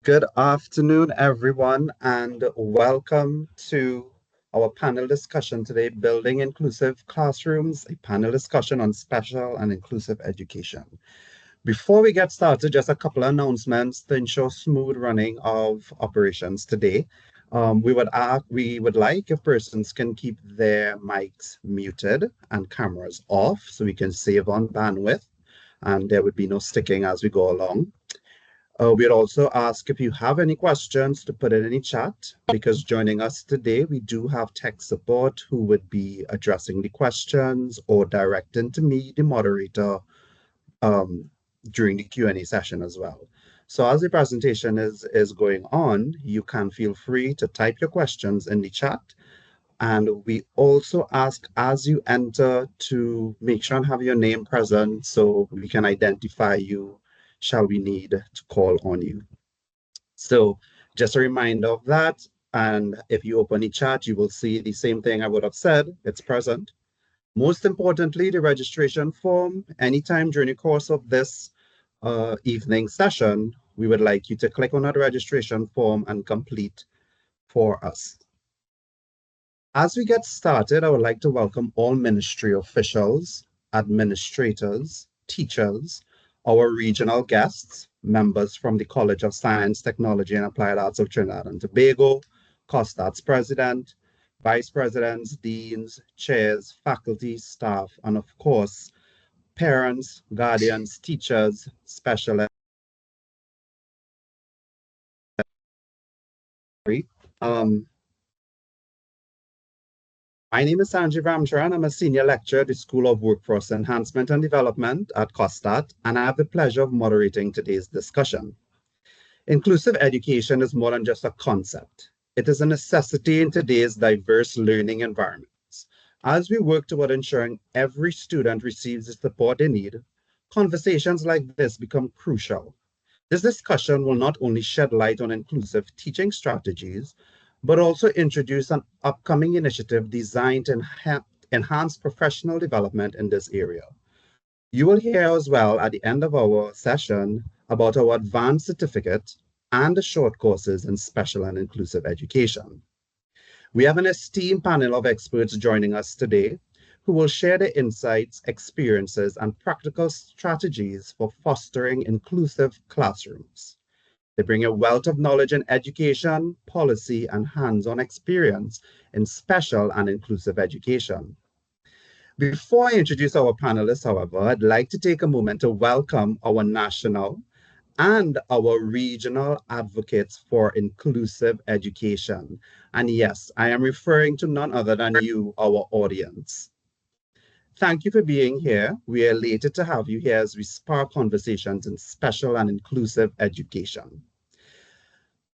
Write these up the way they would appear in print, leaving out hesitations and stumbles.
Good afternoon, everyone, and welcome to our panel discussion today, Building Inclusive Classrooms, a panel discussion on special and inclusive education. Before we get started, just a couple of announcements to ensure smooth running of operations today. We would like if persons can keep their mics muted and cameras off so we can save on bandwidth and there would be no sticking as we go along. We'd also ask if you have any questions to put it in the chat, because joining us today, we do have tech support who would be addressing the questions or directing to me, the moderator, during the Q&A session as well. So as the presentation is going on, you can feel free to type your questions in the chat. And we also ask as you enter to make sure and have your name present so we can identify you shall we need to call on you. So just a reminder of that. And if you open the chat, you will see the same thing I would have said. It's present. Most importantly, the registration form, anytime during the course of this evening session, we would like you to click on that registration form and complete for us. As we get started, I would like to welcome all ministry officials, administrators, teachers, our regional guests, members from the College of Science, Technology and Applied Arts of Trinidad and Tobago, COSTAATT's president, vice presidents, deans, chairs, faculty, staff, and of course, parents, guardians, teachers, special ed. My name is Sanjeev Ramcharan. I'm a senior lecturer at the School of Workforce Enhancement and Development at COSTAATT, and I have the pleasure of moderating today's discussion. Inclusive education is more than just a concept. It is a necessity in today's diverse learning environments. As we work toward ensuring every student receives the support they need, conversations like this become crucial. This discussion will not only shed light on inclusive teaching strategies, but also introduce an upcoming initiative designed to enhance professional development in this area. You will hear as well at the end of our session about our advanced certificate and the short courses in special and inclusive education. We have an esteemed panel of experts joining us today who will share their insights, experiences, and practical strategies for fostering inclusive classrooms. They bring a wealth of knowledge in education, policy, and hands-on experience in special and inclusive education. Before I introduce our panelists, however, I'd like to take a moment to welcome our national and our regional advocates for inclusive education. And yes, I am referring to none other than you, our audience. Thank you for being here. We are elated to have you here as we spark conversations in special and inclusive education.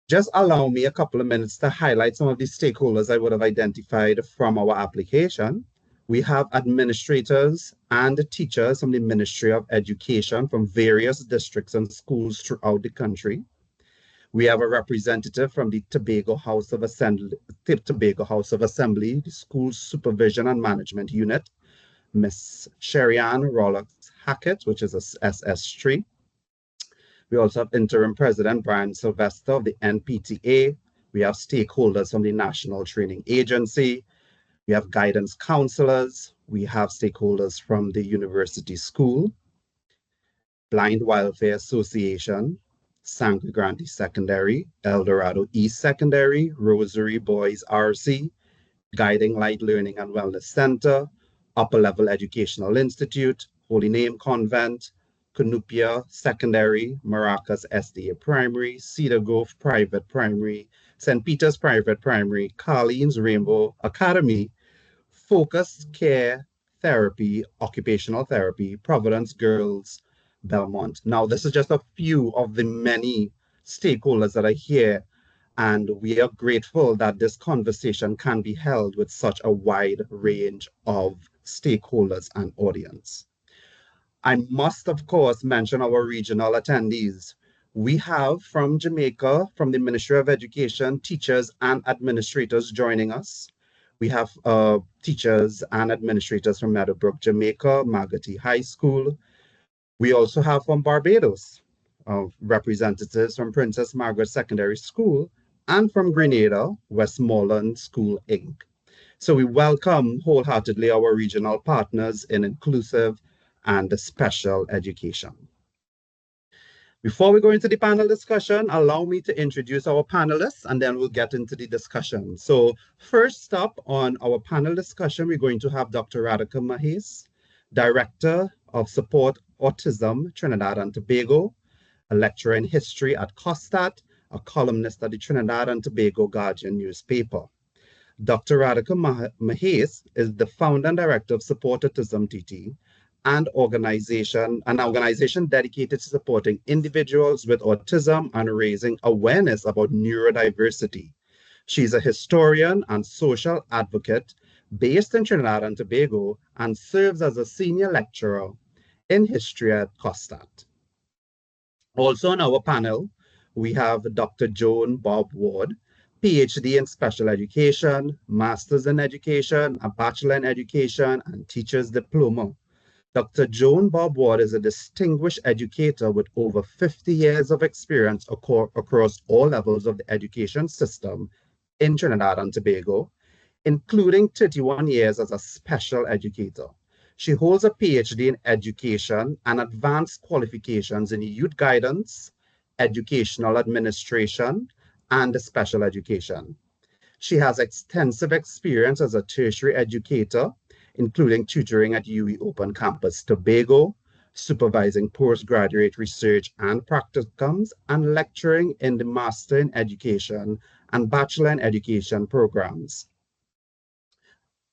Just allow me a couple of minutes to highlight some of the stakeholders I would have identified from our application. We have administrators and teachers from the Ministry of Education from various districts and schools throughout the country. We have a representative from the Tobago House of Assembly, the School Supervision and Management Unit, Ms. Sherry-Ann Rollocks-Hackett, which is a SS3. We also have Interim President Brian Sylvester of the NPTA. We have stakeholders from the National Training Agency. We have guidance counselors. We have stakeholders from the University School, Blind Welfare Association, Sangre Grande Secondary, El Dorado East Secondary, Rosary Boys RC, Guiding Light Learning and Wellness Center, Upper Level Educational Institute, Holy Name Convent, Canupia Secondary, Maracas SDA Primary, Cedar Grove Private Primary, St. Peter's Private Primary, Carlene's Rainbow Academy, Focus Care Therapy, Occupational Therapy, Providence Girls, Belmont. Now, this is just a few of the many stakeholders that are here, and we are grateful that this conversation can be held with such a wide range of stakeholders and audience. I must, of course, mention our regional attendees. We have from Jamaica, from the Ministry of Education, teachers and administrators joining us. We have teachers and administrators from Meadowbrook, Jamaica, Margotty High School. We also have from Barbados, of representatives from Princess Margaret Secondary School and from Grenada Westmoreland School, Inc. So we welcome wholeheartedly our regional partners in inclusive and special education. Before we go into the panel discussion, allow me to introduce our panelists and then we'll get into the discussion. So first up on our panel discussion, we're going to have Dr. Radhika Mahes, Director of Support Autism, Trinidad and Tobago, a lecturer in history at COSTAATT, a columnist at the Trinidad and Tobago Guardian newspaper. Dr. Radhika Mahes is the founder and director of Support Autism TT, an organization dedicated to supporting individuals with autism and raising awareness about neurodiversity. She's a historian and social advocate based in Trinidad and Tobago and serves as a senior lecturer in history at COSTAATT. Also on our panel, we have Dr. Joan Bob Ward, PhD in special education, master's in education, a bachelor in education, and teacher's diploma. Dr. Joan Bob Ward is a distinguished educator with over 50 years of experience across all levels of the education system in Trinidad and Tobago, including 31 years as a special educator. She holds a PhD in education and advanced qualifications in youth guidance, educational administration, and special education. She has extensive experience as a tertiary educator, including tutoring at UWI Open Campus Tobago, supervising postgraduate research and practicums, and lecturing in the Master in Education and Bachelor in Education programs.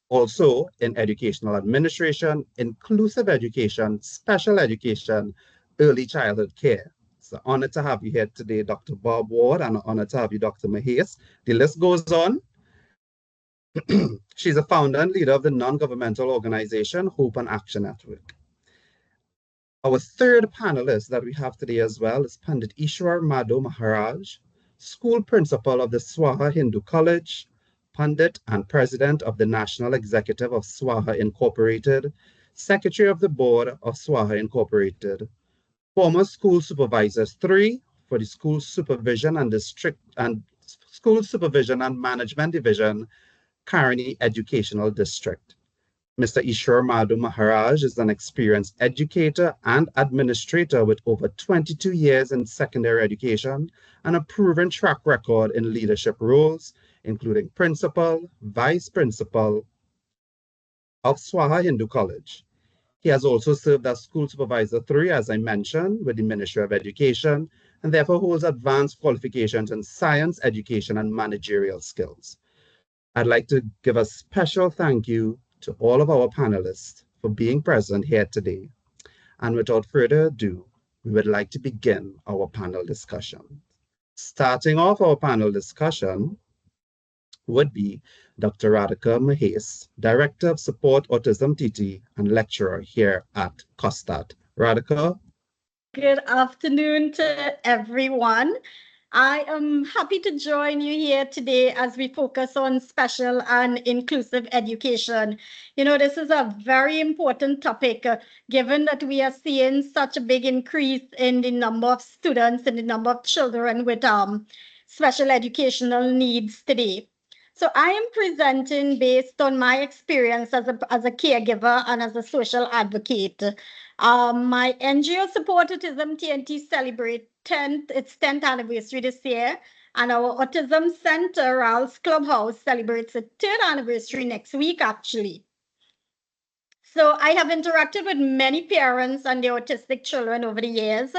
Also in educational administration, inclusive education, special education, early childhood care. It's an honor to have you here today, Dr. Bob Ward, and an honor to have you, Dr. Mahes. The list goes on. She's a founder and leader of the non-governmental organization Hope and Action Network. Our third panelist that we have today as well is Pandit Ishwar Madhu Maharaj, school principal of the Swaha Hindu College, Pandit and president of the National Executive of Swaha Incorporated, secretary of the board of Swaha Incorporated, former school supervisors 3 for the school supervision and school supervision and management division, Karani Educational District. Mr. Ishwar Madhu Maharaj is an experienced educator and administrator with over 22 years in secondary education and a proven track record in leadership roles, including principal, vice principal of Swaha Hindu College. He has also served as school supervisor 3, as I mentioned, with the Ministry of Education, and therefore holds advanced qualifications in science, education, and managerial skills. I'd like to give a special thank you to all of our panelists for being present here today. And without further ado, we would like to begin our panel discussion. Starting off our panel discussion would be Dr. Radhika Mahes, Director of Support Autism TT and lecturer here at COSTAATT. Radhika? Good afternoon to everyone. I am happy to join you here today as we focus on special and inclusive education. You know, this is a very important topic, given that we are seeing such a big increase in the number of students and the number of children with special educational needs today. So I am presenting based on my experience as a caregiver and as a social advocate. My NGO Support Autism TNT celebrate its 10th anniversary this year, and our Autism Center, Ralph's Clubhouse, celebrates its 3rd anniversary next week, actually. So I have interacted with many parents and their autistic children over the years,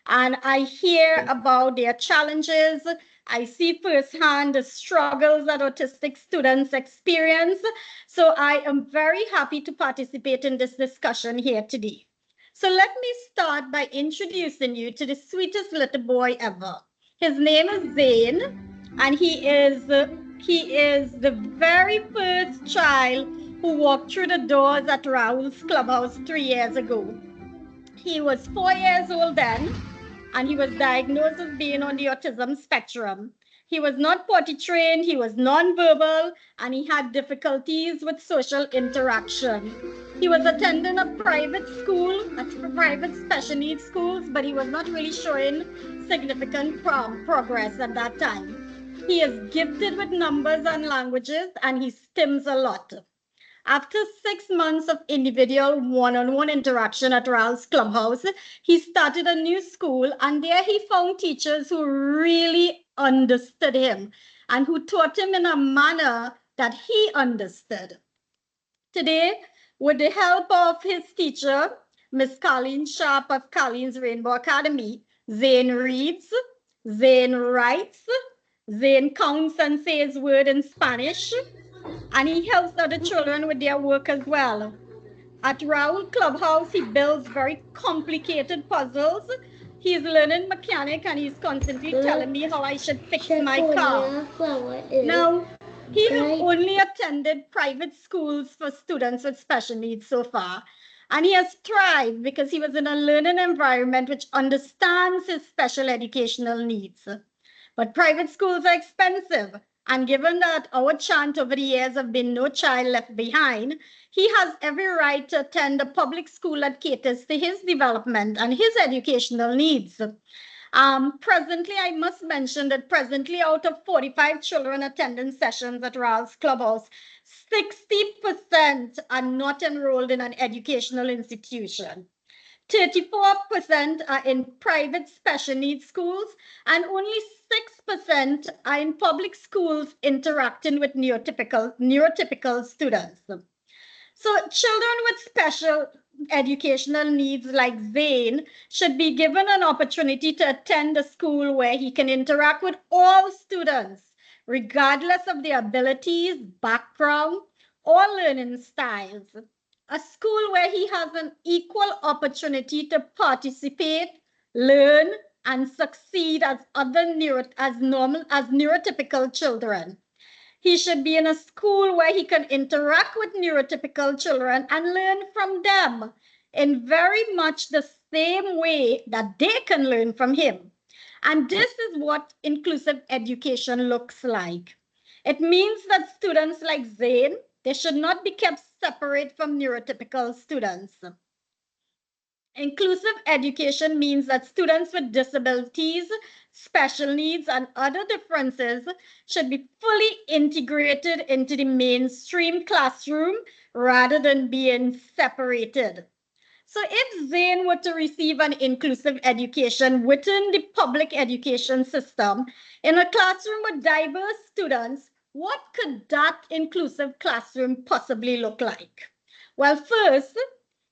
and I hear about their challenges. I see firsthand the struggles that autistic students experience. So I am very happy to participate in this discussion here today. So let me start by introducing you to the sweetest little boy ever. His name is Zain, and he is the very first child who walked through the doors at Raoul's Clubhouse 3 years ago. He was 4 years old then, and he was diagnosed as being on the autism spectrum. He was not potty trained, he was nonverbal, and he had difficulties with social interaction. He was attending a private school, a private special needs schools, but he was not really showing significant progress at that time. He is gifted with numbers and languages, and he stims a lot. After 6 months of individual one-on-one interaction at Ralph's Clubhouse, he started a new school, and there he found teachers who really understood him and who taught him in a manner that he understood. Today, with the help of his teacher, Miss Colleen Sharp of Colleen's Rainbow Academy, Zane reads, Zane writes, Zane counts and says words in Spanish, and he helps other children with their work as well. At Raoul Clubhouse, he builds very complicated puzzles. He's learning mechanic and he's constantly telling me how I should fix my car. Now, he has only attended private schools for students with special needs so far. And he has thrived because he was in a learning environment which understands his special educational needs. But private schools are expensive. And given that our chant over the years have been no child left behind, he has every right to attend a public school that caters to his development and his educational needs. Presently, I must mention that presently out of 45 children attending sessions at Ralph's Clubhouse, 60% are not enrolled in an educational institution. 34% are in private special needs schools, and only 6% are in public schools interacting with neurotypical students. So children with special educational needs like Zane should be given an opportunity to attend a school where he can interact with all students, regardless of their abilities, background, or learning styles. A school where he has an equal opportunity to participate, learn, and succeed as neurotypical children. He should be in a school where he can interact with neurotypical children and learn from them in very much the same way that they can learn from him. And this is what inclusive education looks like. It means that students like Zane, they should not be kept separate from neurotypical students. Inclusive education means that students with disabilities, special needs, and other differences should be fully integrated into the mainstream classroom rather than being separated. So if Zane were to receive an inclusive education within the public education system in a classroom with diverse students, what could that inclusive classroom possibly look like? Well, first,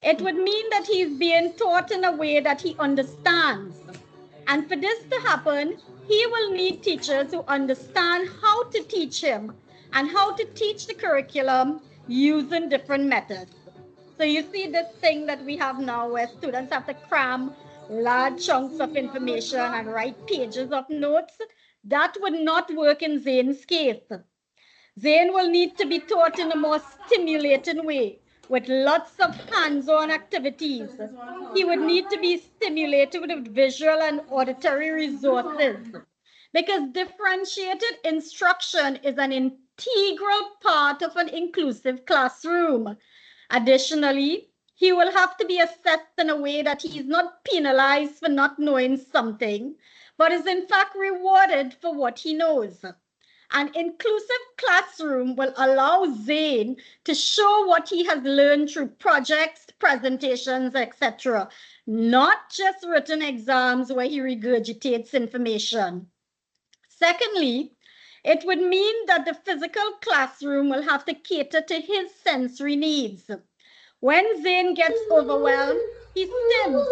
it would mean that he's being taught in a way that he understands. And for this to happen, he will need teachers who understand how to teach him and how to teach the curriculum using different methods. So you see this thing that we have now where students have to cram large chunks of information and write pages of notes. That would not work in Zane's case. Zane will need to be taught in a more stimulating way with lots of hands-on activities. He would need to be stimulated with visual and auditory resources because differentiated instruction is an integral part of an inclusive classroom. Additionally, he will have to be assessed in a way that he is not penalized for not knowing something, but is in fact rewarded for what he knows. An inclusive classroom will allow Zane to show what he has learned through projects, presentations, etc., not just written exams where he regurgitates information. Secondly, it would mean that the physical classroom will have to cater to his sensory needs. When Zane gets overwhelmed, he stims.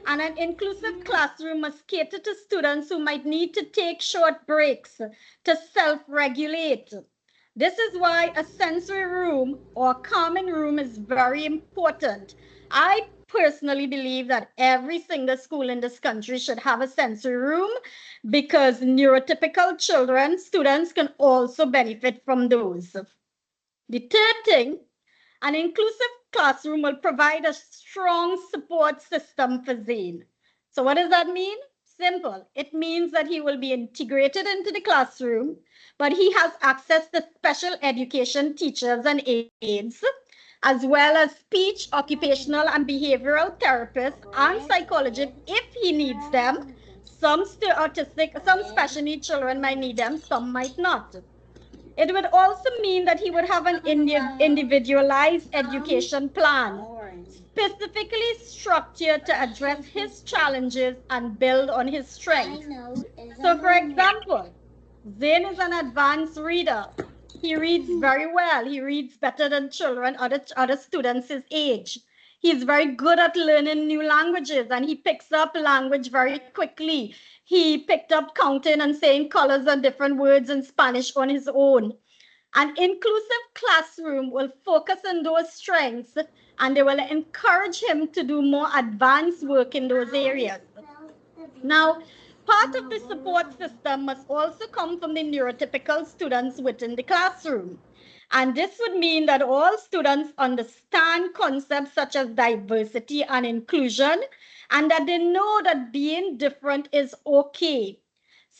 And an inclusive classroom must cater to students who might need to take short breaks to self-regulate. This is why a sensory room or calming room is very important. I personally believe that every single school in this country should have a sensory room because neurotypical children, students can also benefit from those. The third thing, an inclusive classroom will provide a strong support system for Zane. So what does that mean? Simple. It means that he will be integrated into the classroom, but he has access to special education teachers and aides, as well as speech, occupational, and behavioral therapists and psychologists if he needs them. Some still autistic, some special needs children might need them, some might not. It would also mean that he would have an individualized education plan, specifically structured to address his challenges and build on his strengths. So, for example, Zain is an advanced reader. He reads very well. He reads better than children, other students his age. He's very good at learning new languages and he picks up language very quickly. He picked up counting and saying colors and different words in Spanish on his own. An inclusive classroom will focus on those strengths and they will encourage him to do more advanced work in those areas. Now, part of the support system must also come from the neurotypical students within the classroom. And this would mean that all students understand concepts such as diversity and inclusion, and that they know that being different is okay.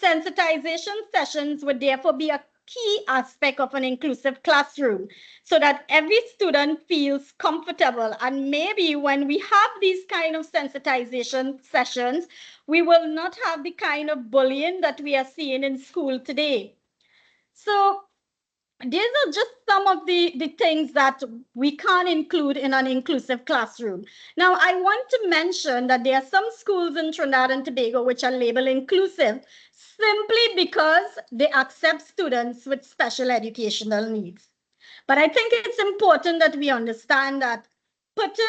Sensitization sessions would therefore be a key aspect of an inclusive classroom so that every student feels comfortable. And maybe when we have these kind of sensitization sessions, we will not have the kind of bullying that we are seeing in school today. So these are just some of the things that we can include in an inclusive classroom. Now, I want to mention that there are some schools in Trinidad and Tobago which are labeled inclusive simply because they accept students with special educational needs. But I think it's important that we understand that putting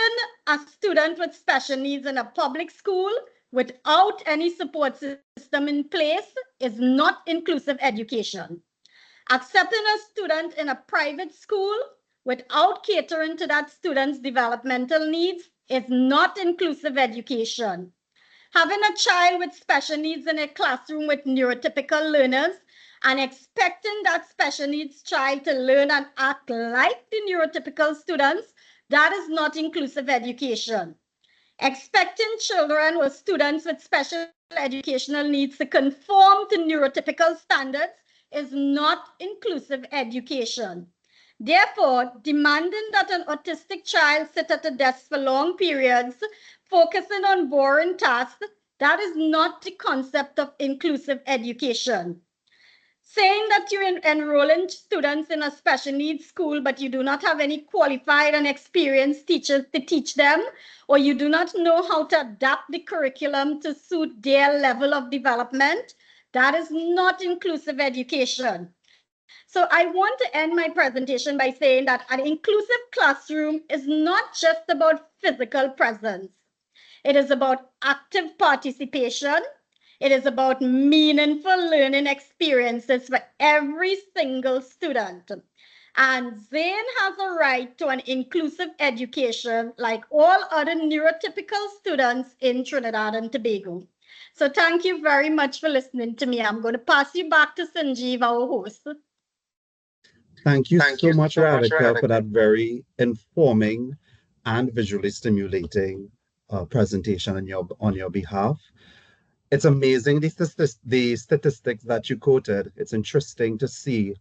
a student with special needs in a public school without any support system in place is not inclusive education. Accepting a student in a private school without catering to that student's developmental needs is not inclusive education. Having a child with special needs in a classroom with neurotypical learners and expecting that special needs child to learn and act like the neurotypical students, that is not inclusive education. Expecting children or students with special educational needs to conform to neurotypical standards is not inclusive education. Therefore, demanding that an autistic child sit at a desk for long periods, focusing on boring tasks, that is not the concept of inclusive education. Saying that you're enrolling students in a special needs school, but you do not have any qualified and experienced teachers to teach them, or you do not know how to adapt the curriculum to suit their level of development, that is not inclusive education. So I want to end my presentation by saying that an inclusive classroom is not just about physical presence. It is about active participation. It is about meaningful learning experiences for every single student. And Zain has a right to an inclusive education like all other neurotypical students in Trinidad and Tobago. So thank you very much for listening to me. I'm going to pass you back to Sanjeev, our host. Thank you so much, Radhika, for that very informing and visually stimulating presentation on your behalf. It's amazing the statistics that you quoted. It's interesting to see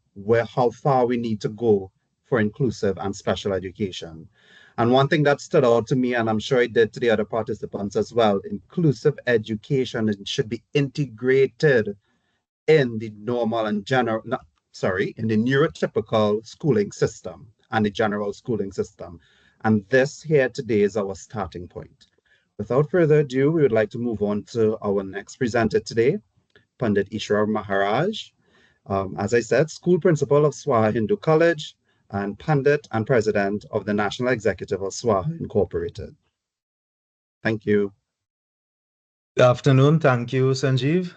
how far we need to go for inclusive and special education. And one thing that stood out to me, and I'm sure it did to the other participants as well, inclusive education should be integrated in the normal and general, in the neurotypical schooling system and the general schooling system. And this here today is our starting point. Without further ado, we would like to move on to our next presenter today, Pandit Ishwar Maharaj. As I said, school principal of Swaha Hindu College and Pandit and president of the National Executive of Swaha Incorporated. Thank you. Good afternoon. Thank you, Sanjeev.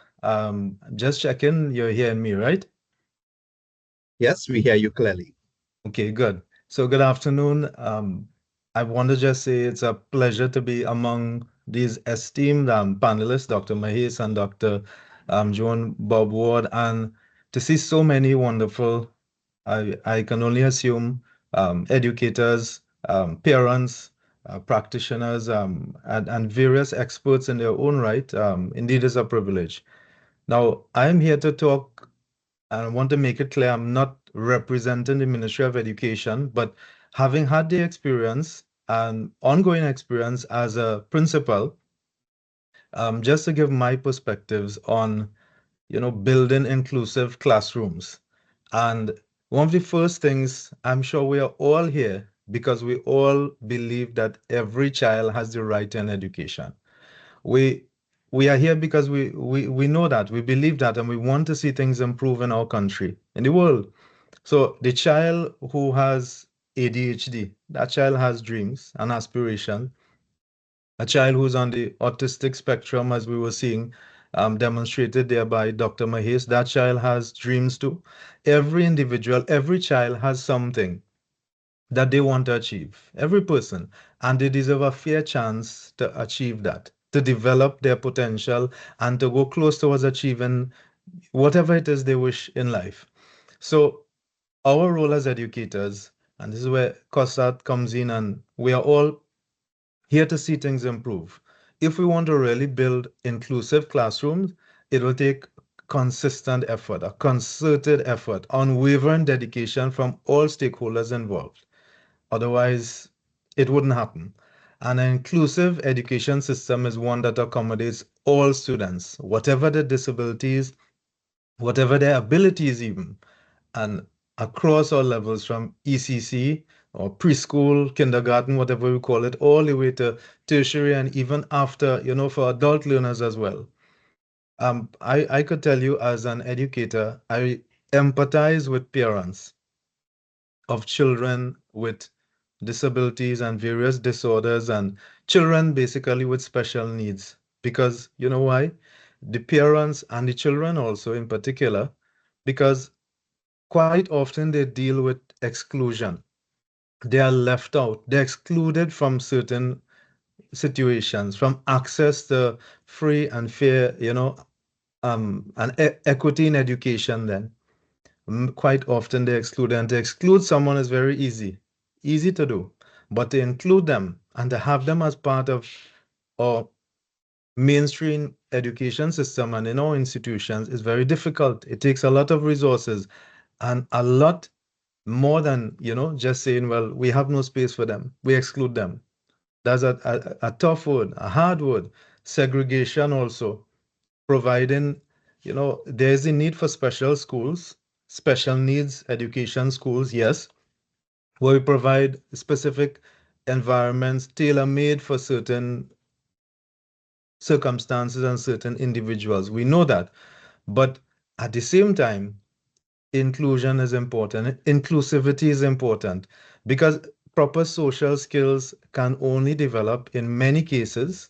Just checking, you're hearing me, right? Yes, we hear you clearly. Okay, good. So good afternoon. I want to just say it's a pleasure to be among these esteemed panelists, Dr. Mahes and Dr. Joan Bob Ward, and to see so many wonderful, I can only assume, educators, parents, practitioners, and various experts in their own right. Indeed, is a privilege. Now, I'm here to talk, and I want to make it clear I'm not representing the Ministry of Education, but having had the experience and ongoing experience as a principal, just to give my perspectives on, building inclusive classrooms. And one of the first things, I'm sure we are all here because we all believe that every child has the right to an education. We we are here because we know that, we believe that, and we want to see things improve in our country, in the world. So the child who has ADHD, that child has dreams and aspirations. A child who's on the autistic spectrum, as we were seeing demonstrated there by Dr. Mahes, that child has dreams too. Every individual, every child has something that they want to achieve, every person, and they deserve a fair chance to achieve that, to develop their potential, and to go close towards achieving whatever it is they wish in life. So, our role as educators, and this is where COSTAATT comes in, and we are all here to see things improve. If we want to really build inclusive classrooms, it will take consistent effort, a concerted effort, unwavering dedication from all stakeholders involved. Otherwise, it wouldn't happen. An inclusive education system is one that accommodates all students, whatever their disabilities, whatever their abilities, even, and across all levels from ECC or preschool, kindergarten, whatever we call it, all the way to tertiary and even after, for adult learners as well. I could tell you as an educator, I empathize with parents of children with disabilities and various disorders, and children basically with special needs. Because you know why? The parents and the children also in particular, because quite often they deal with exclusion. They are left out, they're excluded from certain situations, from access to free and fair, and equity in education then. Quite often they exclude, and to exclude someone is very easy to do. But to include them and to have them as part of our mainstream education system and in our institutions is very difficult. It takes a lot of resources and a lot more than, just saying, well, we have no space for them, we exclude them. That's a tough word, a hard word. Segregation also, providing, there's a need for special schools, special needs education schools, yes, where we provide specific environments tailor-made for certain circumstances and certain individuals. We know that. But at the same time, inclusion is important, inclusivity is important, because proper social skills can only develop in many cases,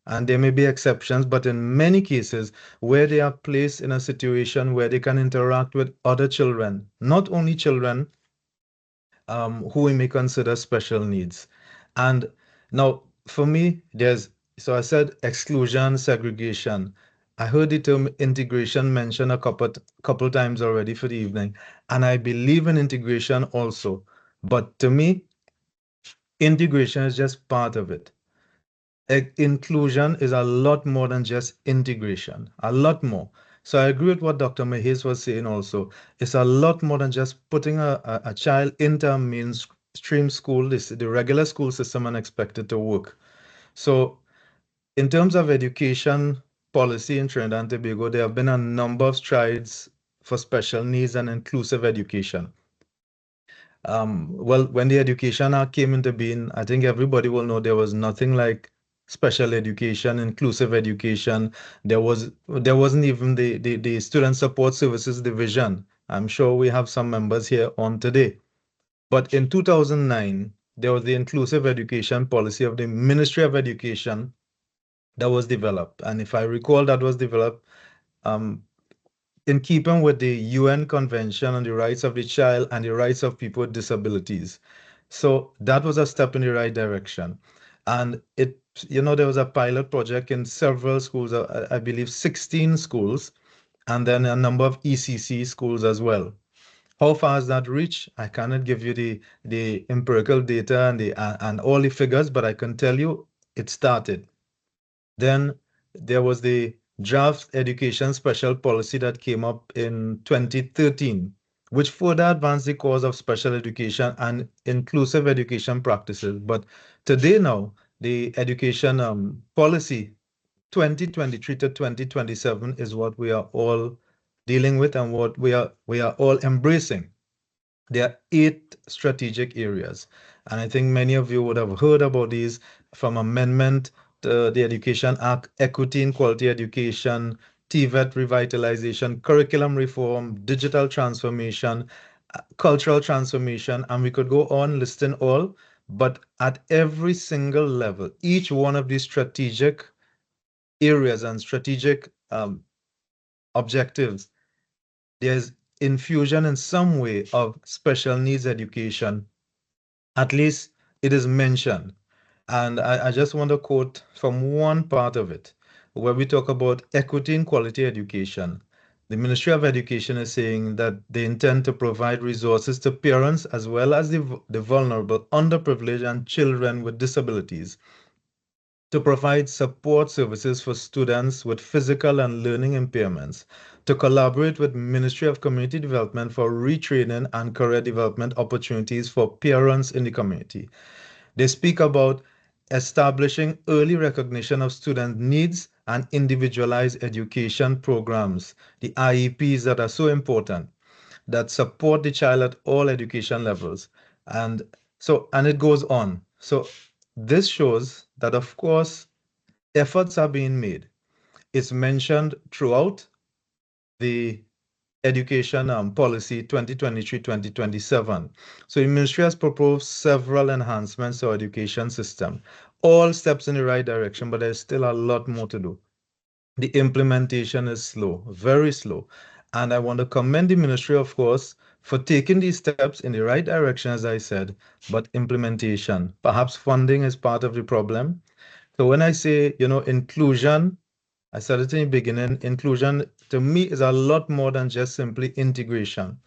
and there may be exceptions, but in many cases where they are placed in a situation where they can interact with other children, not only children who we may consider special needs. And now, for me, so I said exclusion, segregation. I heard the term integration mentioned a couple times already for the evening, and I believe in integration also. But to me, integration is just part of it. Inclusion is a lot more than just integration, a lot more. So I agree with what Dr. Mahes was saying also. It's a lot more than just putting a child into a mainstream school, the regular school system, and expect it to work. So in terms of education policy in Trinidad and Tobago, there have been a number of strides for special needs and inclusive education. Well, when the Education Act came into being, I think everybody will know there was nothing like special education, inclusive education. There wasn't even the Student Support Services Division. I'm sure we have some members here on today. But in 2009, there was the inclusive education policy of the Ministry of Education that was developed. And if I recall, that was developed um, in keeping with the UN Convention on the Rights of the Child and the Rights of People with Disabilities. So that was a step in the right direction. And there was a pilot project in several schools, I believe 16 schools, and then a number of ECC schools as well. How far has that reached? I cannot give you the empirical data and all the figures, but I can tell you it started. Then there was the draft education special policy that came up in 2013, which further advanced the cause of special education and inclusive education practices. But today now, the education policy 2023 to 2027 is what we are all dealing with and what we are all embracing. There are 8 strategic areas, and I think many of you would have heard about these, from amendment to the Education Act, equity in quality education, TVET revitalization, curriculum reform, digital transformation, cultural transformation, and we could go on listing all. But at every single level, each one of these strategic areas and strategic objectives, there's infusion in some way of special needs education. At least it is mentioned. And I just want to quote from one part of it, where we talk about equity in quality education. The Ministry of Education is saying that they intend to provide resources to parents as well as the vulnerable, underprivileged, and children with disabilities, to provide support services for students with physical and learning impairments, to collaborate with Ministry of Community Development for retraining and career development opportunities for parents in the community. They speak about establishing early recognition of student needs and individualized education programs, the IEPs that are so important, that support the child at all education levels. And it goes on. So this shows that, of course, efforts are being made. It's mentioned throughout the education policy 2023-2027. So the ministry has proposed several enhancements to our education system, all steps in the right direction, but there's still a lot more to do. The implementation is slow, very slow. And I want to commend the ministry, of course, for taking these steps in the right direction, as I said, but implementation, perhaps funding is part of the problem. So when I say, inclusion, I said it in the beginning, inclusion to me is a lot more than just simply integration.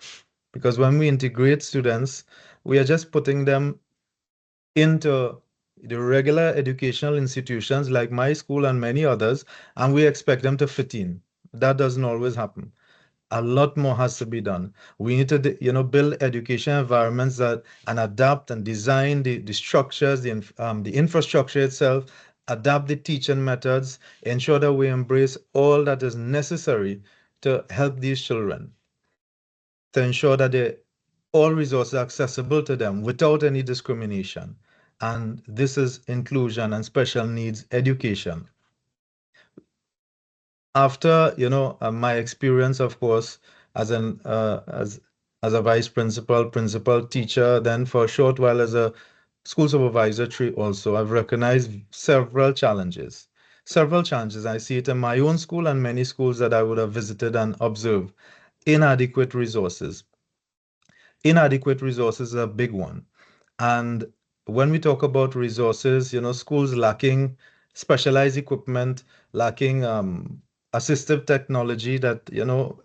Because when we integrate students, we are just putting them into the regular educational institutions like my school and many others, and we expect them to fit in. That doesn't always happen. A lot more has to be done. We need to, build education environments that and adapt and design the structures, the infrastructure itself, adapt the teaching methods, ensure that we embrace all that is necessary to help these children, to ensure that all resources are accessible to them without any discrimination. And this is inclusion and special needs education. After my experience, of course, as an as a vice principal, principal, teacher, then for a short while as a school supervisor tree also, I've recognized several challenges. I see it in my own school and many schools that I would have visited and observed. Inadequate resources. Inadequate resources is a big one. And when we talk about resources, schools lacking specialized equipment, lacking assistive technology that,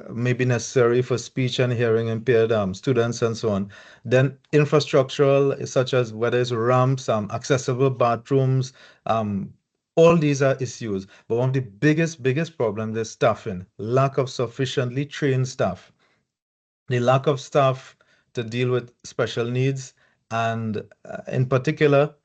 may be necessary for speech and hearing impaired students and so on. Then infrastructural, such as whether it's ramps, accessible bathrooms, all these are issues. But one of the biggest problems is staffing, lack of sufficiently trained staff, the lack of staff to deal with special needs, and in particular,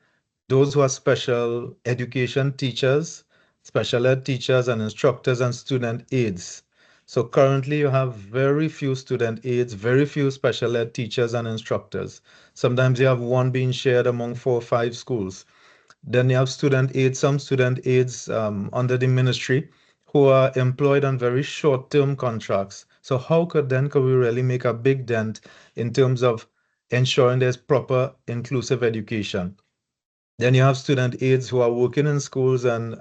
those who are special education teachers, special ed teachers and instructors and student aides. So currently you have very few student aides, very few special ed teachers and instructors. Sometimes you have one being shared among 4 or 5 schools. Then you have student aides, some student aides under the ministry who are employed on very short-term contracts. So how could we really make a big dent in terms of ensuring there's proper inclusive education? Then you have student aides who are working in schools and,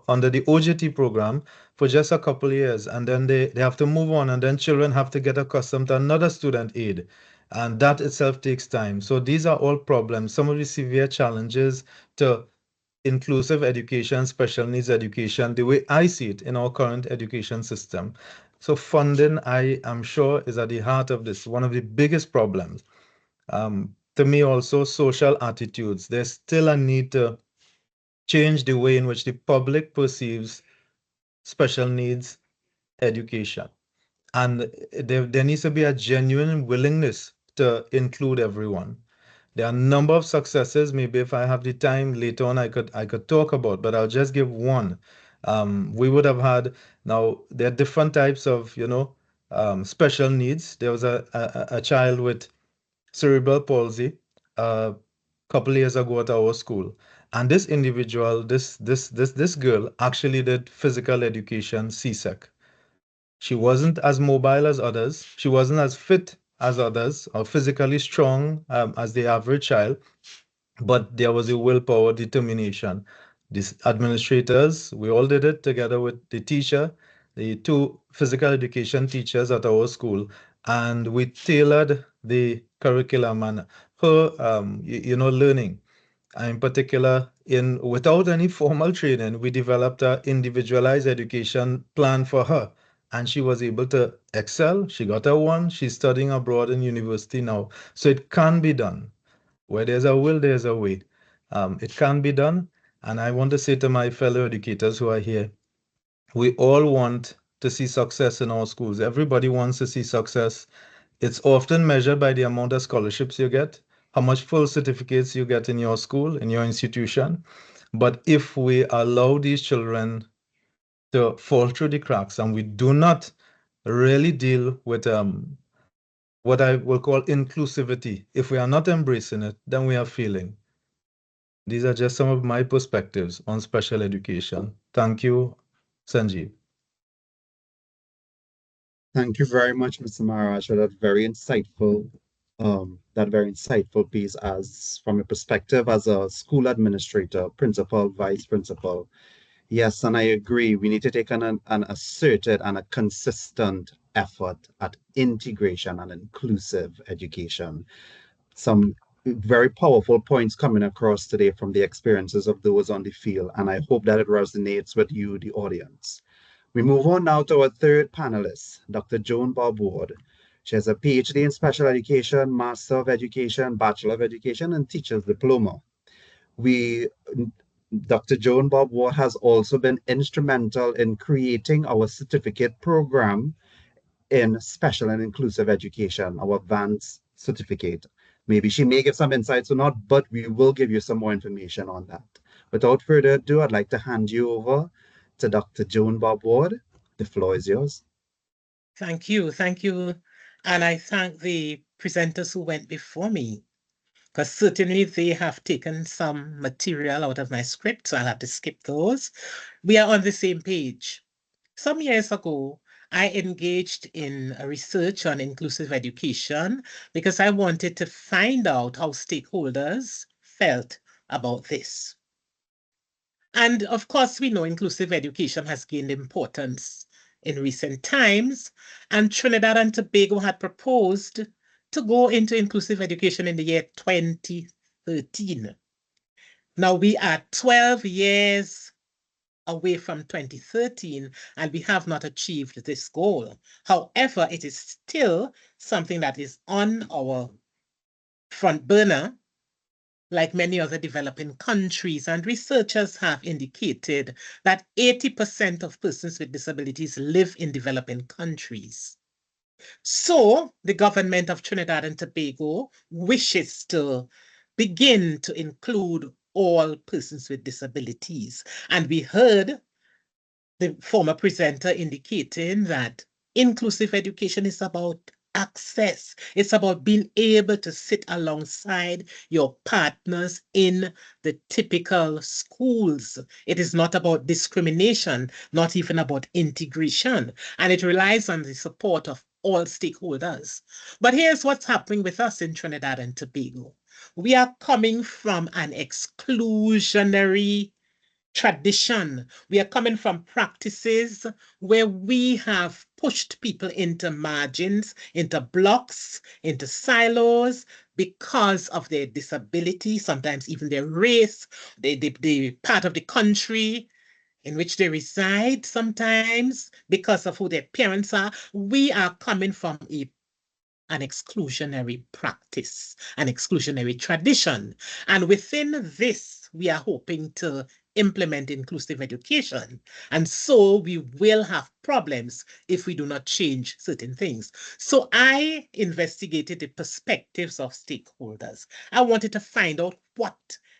under the OJT program for just a couple of years, and then they have to move on, and then children have to get accustomed to another student aid. And that itself takes time. So these are all problems, some of the severe challenges to inclusive education, special needs education, the way I see it in our current education system. So funding, I am sure, is at the heart of this, one of the biggest problems. To me also, social attitudes. There's still a need to change the way in which the public perceives special needs education. And there needs to be a genuine willingness to include everyone. There are a number of successes. Maybe if I have the time later on, I could talk about, but I'll just give one. We would have had now there are different types of special needs. There was a child with cerebral palsy a couple years ago at our school, and this individual, this girl, actually did physical education CSEC. She wasn't as mobile as others. She wasn't as fit as others or physically strong as the average child, but there was a willpower, determination. These administrators, we all did it together with the teacher, the two physical education teachers at our school, and we tailored the curriculum and her, learning. In particular, in without any formal training, we developed a individualized education plan for her, and she was able to excel. She got a one. She's studying abroad in university now, so it can be done. Where there's a will, there's a way. It can be done. And I want to say to my fellow educators who are here, we all want to see success in our schools. Everybody wants to see success. It's often measured by the amount of scholarships you get, how much full certificates you get in your school, in your institution. But if we allow these children to fall through the cracks and we do not really deal with what I will call inclusivity, if we are not embracing it, then we are failing. These are just some of my perspectives on special education. Thank you, Sanjeev. Thank you very much, Mr. Maharaj, for that very insightful piece as from a perspective as a school administrator, principal, vice principal. Yes, and I agree. We need to take an asserted and a consistent effort at integration and inclusive education. Some very powerful points coming across today from the experiences of those on the field, and I hope that it resonates with you, the audience. We move on now to our third panelist, Dr. Joan Bob Ward. She has a PhD in Special Education, Master of Education, Bachelor of Education, and Teacher's Diploma. We, Dr. Joan Bob Ward has also been instrumental in creating our certificate program in special and inclusive education, our advanced certificate. Maybe she may give some insights or not, but we will give you some more information on that. Without further ado, I'd like to hand you over to Dr. Joan Bob Ward. The floor is yours. Thank you. Thank you. And I thank the presenters who went before me, because certainly they have taken some material out of my script, so I'll have to skip those. We are on the same page. Some years ago, I engaged in a research on inclusive education because I wanted to find out how stakeholders felt about this. And of course, we know inclusive education has gained importance in recent times, and Trinidad and Tobago had proposed to go into inclusive education in the year 2013. Now we are 12 years away from 2013, and we have not achieved this goal. However, it is still something that is on our front burner, like many other developing countries, and researchers have indicated that 80% of persons with disabilities live in developing countries. So the government of Trinidad and Tobago wishes to begin to include all persons with disabilities. And we heard the former presenter indicating that inclusive education is about access. It's about being able to sit alongside your partners in the typical schools. It is not about discrimination, not even about integration. And it relies on the support of all stakeholders. But here's what's happening with us in Trinidad and Tobago. We are coming from an exclusionary tradition. We are coming from practices where we have pushed people into margins, into blocks, into silos because of their disability, sometimes even their race, the part of the country in which they reside sometimes because of who their parents are. We are coming from an exclusionary practice, an exclusionary tradition. And within this, we are hoping to implement inclusive education. And so we will have problems if we do not change certain things. So I investigated the perspectives of stakeholders. I wanted to find out what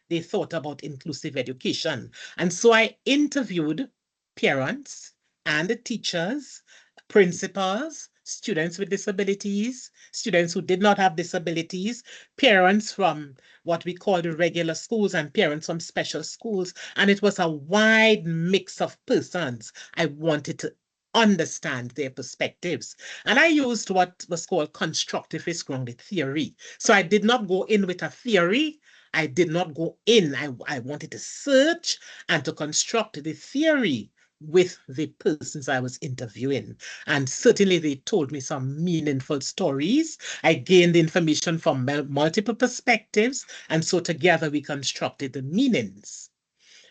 they thought about inclusive education. And so I interviewed parents and teachers, principals, students with disabilities, students who did not have disabilities, parents from what we call the regular schools and parents from special schools. And it was a wide mix of persons. I wanted to understand their perspectives. And I used what was called constructivist grounded theory. So I did not go in with a theory. I did not go in. I wanted to search and to construct the theory with the persons I was interviewing. And certainly they told me some meaningful stories. I gained information from multiple perspectives. And so together we constructed the meanings.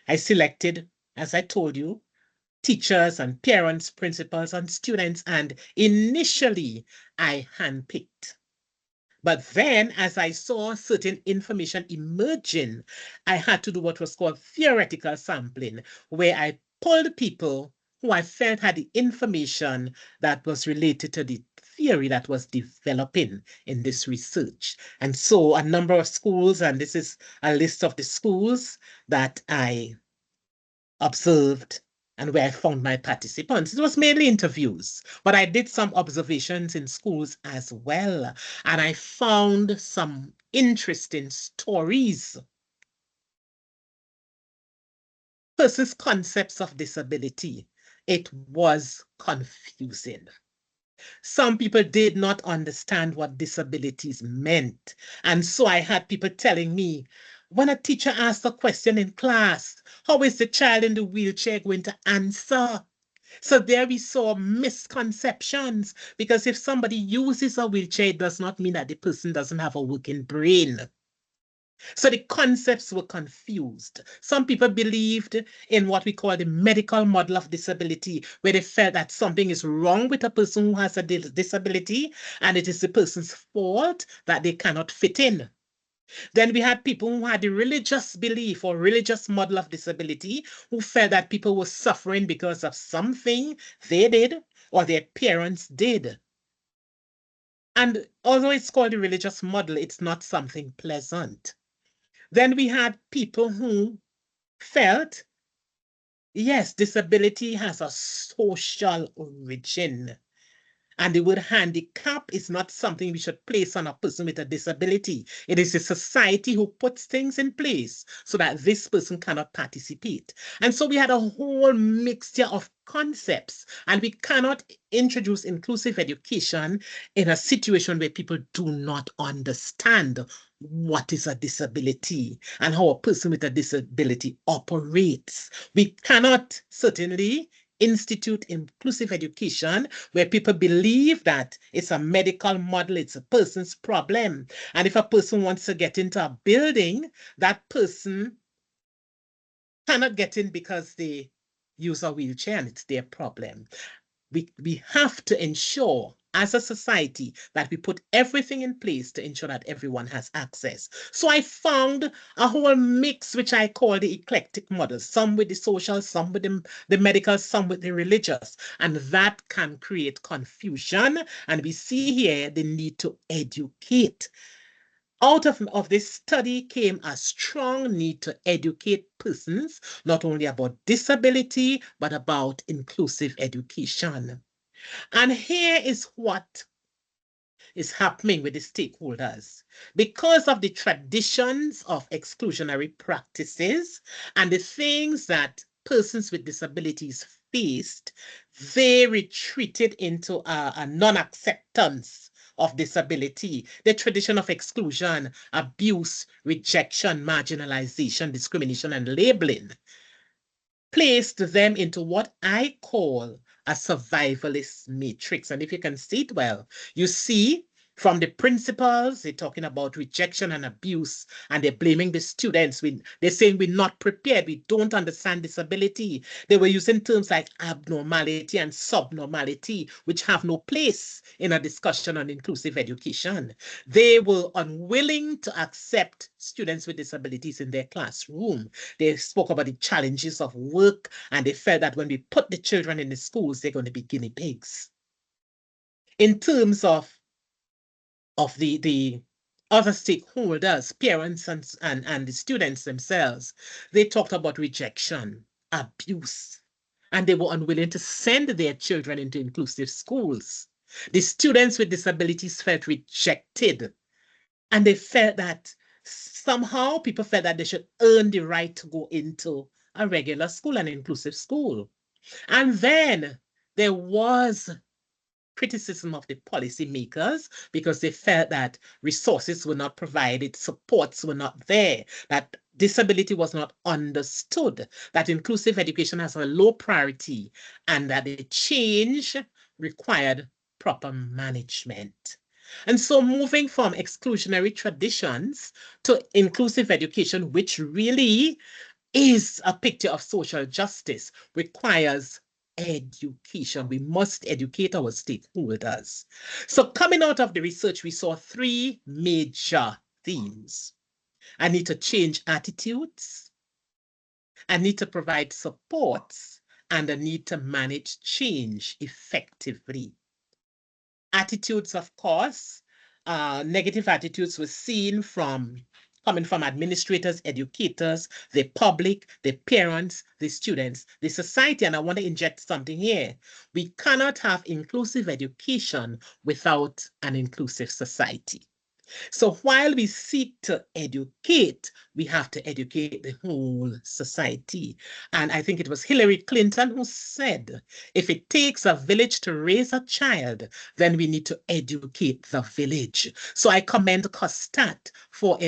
I selected, as I told you, teachers and parents, principals and students. And initially I handpicked. But then, as I saw certain information emerging, I had to do what was called theoretical sampling, where I pulled people who I felt had the information that was related to the theory that was developing in this research. And so a number of schools, and this is a list of the schools that I observed and where I found my participants. It was mainly interviews, but I did some observations in schools as well. And I found some interesting stories. Versus concepts of disability. It was confusing. Some people did not understand what disabilities meant. And so I had people telling me, when a teacher asked a question in class, how is the child in the wheelchair going to answer? So there we saw misconceptions, because if somebody uses a wheelchair, it does not mean that the person doesn't have a working brain. So the concepts were confused. Some people believed in what we call the medical model of disability, where they felt that something is wrong with a person who has a disability, and it is the person's fault that they cannot fit in. Then we had people who had the religious belief or religious model of disability, who felt that people were suffering because of something they did or their parents did. And although it's called the religious model, it's not something pleasant. Then we had people who felt, yes, disability has a social origin. And the word handicap is not something we should place on a person with a disability. It is the society who puts things in place so that this person cannot participate. And so we had a whole mixture of concepts, and we cannot introduce inclusive education in a situation where people do not understand what is a disability and how a person with a disability operates. We cannot certainly institute inclusive education where people believe that it's a medical model, it's a person's problem. And if a person wants to get into a building, that person cannot get in because they use a wheelchair and it's their problem. We have to ensure as a society that we put everything in place to ensure that everyone has access. So I found a whole mix, which I call the eclectic models, some with the social, some with the medical, some with the religious, and that can create confusion. And we see here the need to educate. Out of this study came a strong need to educate persons, not only about disability, but about inclusive education. And here is what is happening with the stakeholders. Because of the traditions of exclusionary practices and the things that persons with disabilities faced, they retreated into a non-acceptance of disability, the tradition of exclusion, abuse, rejection, marginalization, discrimination, and labeling, placed them into what I call a survivalist matrix. And if you can see it well, you see From the principals, they're talking about rejection and abuse, and they're blaming the students. They're saying we're not prepared, we don't understand disability. They were using terms like abnormality and subnormality, which have no place in a discussion on inclusive education. They were unwilling to accept students with disabilities in their classroom. They spoke about the challenges of work, and they felt that when we put the children in the schools, they're going to be guinea pigs. In terms of the other stakeholders, parents and the students themselves, they talked about rejection, abuse, and they were unwilling to send their children into inclusive schools. The students with disabilities felt rejected, and they felt that somehow people felt that they should earn the right to go into a regular school, an inclusive school. And then there was criticism of the policymakers because they felt that resources were not provided, supports were not there, that disability was not understood, that inclusive education has a low priority, and that the change required proper management. And so moving from exclusionary traditions to inclusive education, which really is a picture of social justice, requires education. We must educate our stakeholders. So coming out of the research, we saw three major themes. I need to change attitudes, I need to provide supports, and I need to manage change effectively. Attitudes, of course, negative attitudes were seen coming from administrators, educators, the public, the parents, the students, the society. And I want to inject something here. We cannot have inclusive education without an inclusive society. So while we seek to educate, we have to educate the whole society. And I think it was Hillary Clinton who said, if it takes a village to raise a child, then we need to educate the village. So I commend COSTAATT for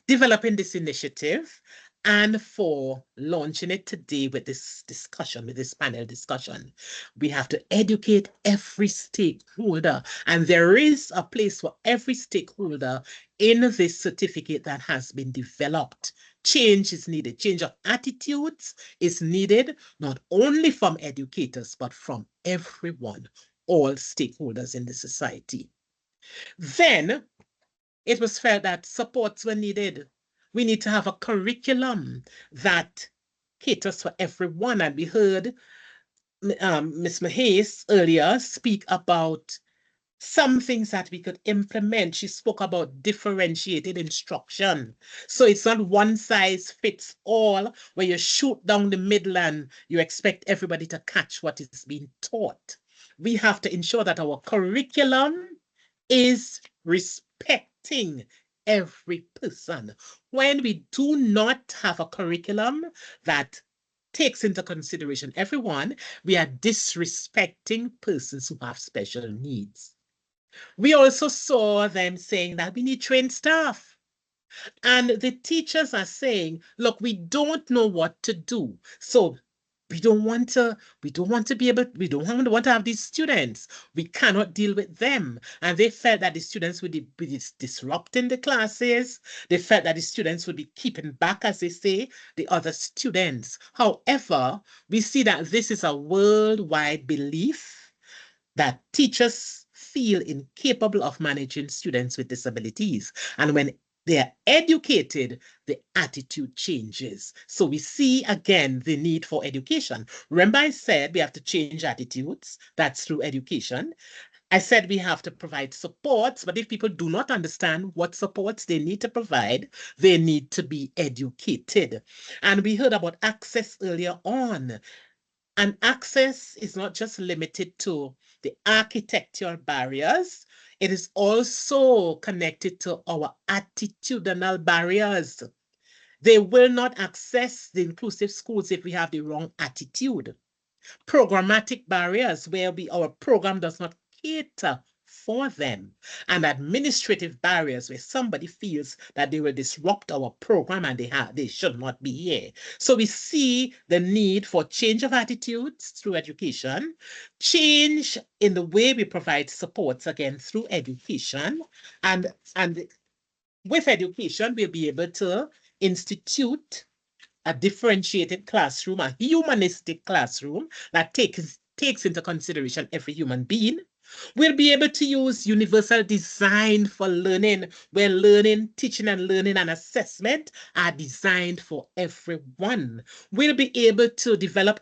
developing this initiative and for launching it today with this discussion, with this panel discussion. We have to educate every stakeholder, and there is a place for every stakeholder in this certificate that has been developed. Change is needed. Change of attitudes is needed, not only from educators, but from everyone, all stakeholders in the society. Then it was felt that supports were needed. We need to have a curriculum that caters for everyone. And we heard Ms. Mahes earlier speak about some things that we could implement. She spoke about differentiated instruction. So it's not one size fits all, where you shoot down the middle and you expect everybody to catch what is being taught. We have to ensure that our curriculum is respecting every person. When we do not have a curriculum that takes into consideration everyone, we are disrespecting persons who have special needs. We also saw them saying that we need trained staff. And the teachers are saying, look, we don't know what to do. So we don't want to have these students. We cannot deal with them. And they felt that the students would be disrupting the classes. They felt that the students would be keeping back, as they say, the other students. However, we see that this is a worldwide belief that teachers feel incapable of managing students with disabilities. And when they are educated, the attitude changes. So we see again the need for education. Remember, I said we have to change attitudes. That's through education. I said we have to provide supports, but if people do not understand what supports they need to provide, they need to be educated. And we heard about access earlier on. And access is not just limited to the architectural barriers, it is also connected to our attitudinal barriers. They will not access the inclusive schools if we have the wrong attitude. Programmatic barriers where our program does not cater for them, and administrative barriers where somebody feels that they will disrupt our program and they should not be here. So we see the need for change of attitudes through education, change in the way we provide supports again through education, and with education we'll be able to institute a differentiated classroom, a humanistic classroom that takes into consideration every human being. We'll be able to use universal design for learning, where learning, teaching and learning and assessment are designed for everyone. We'll be able to develop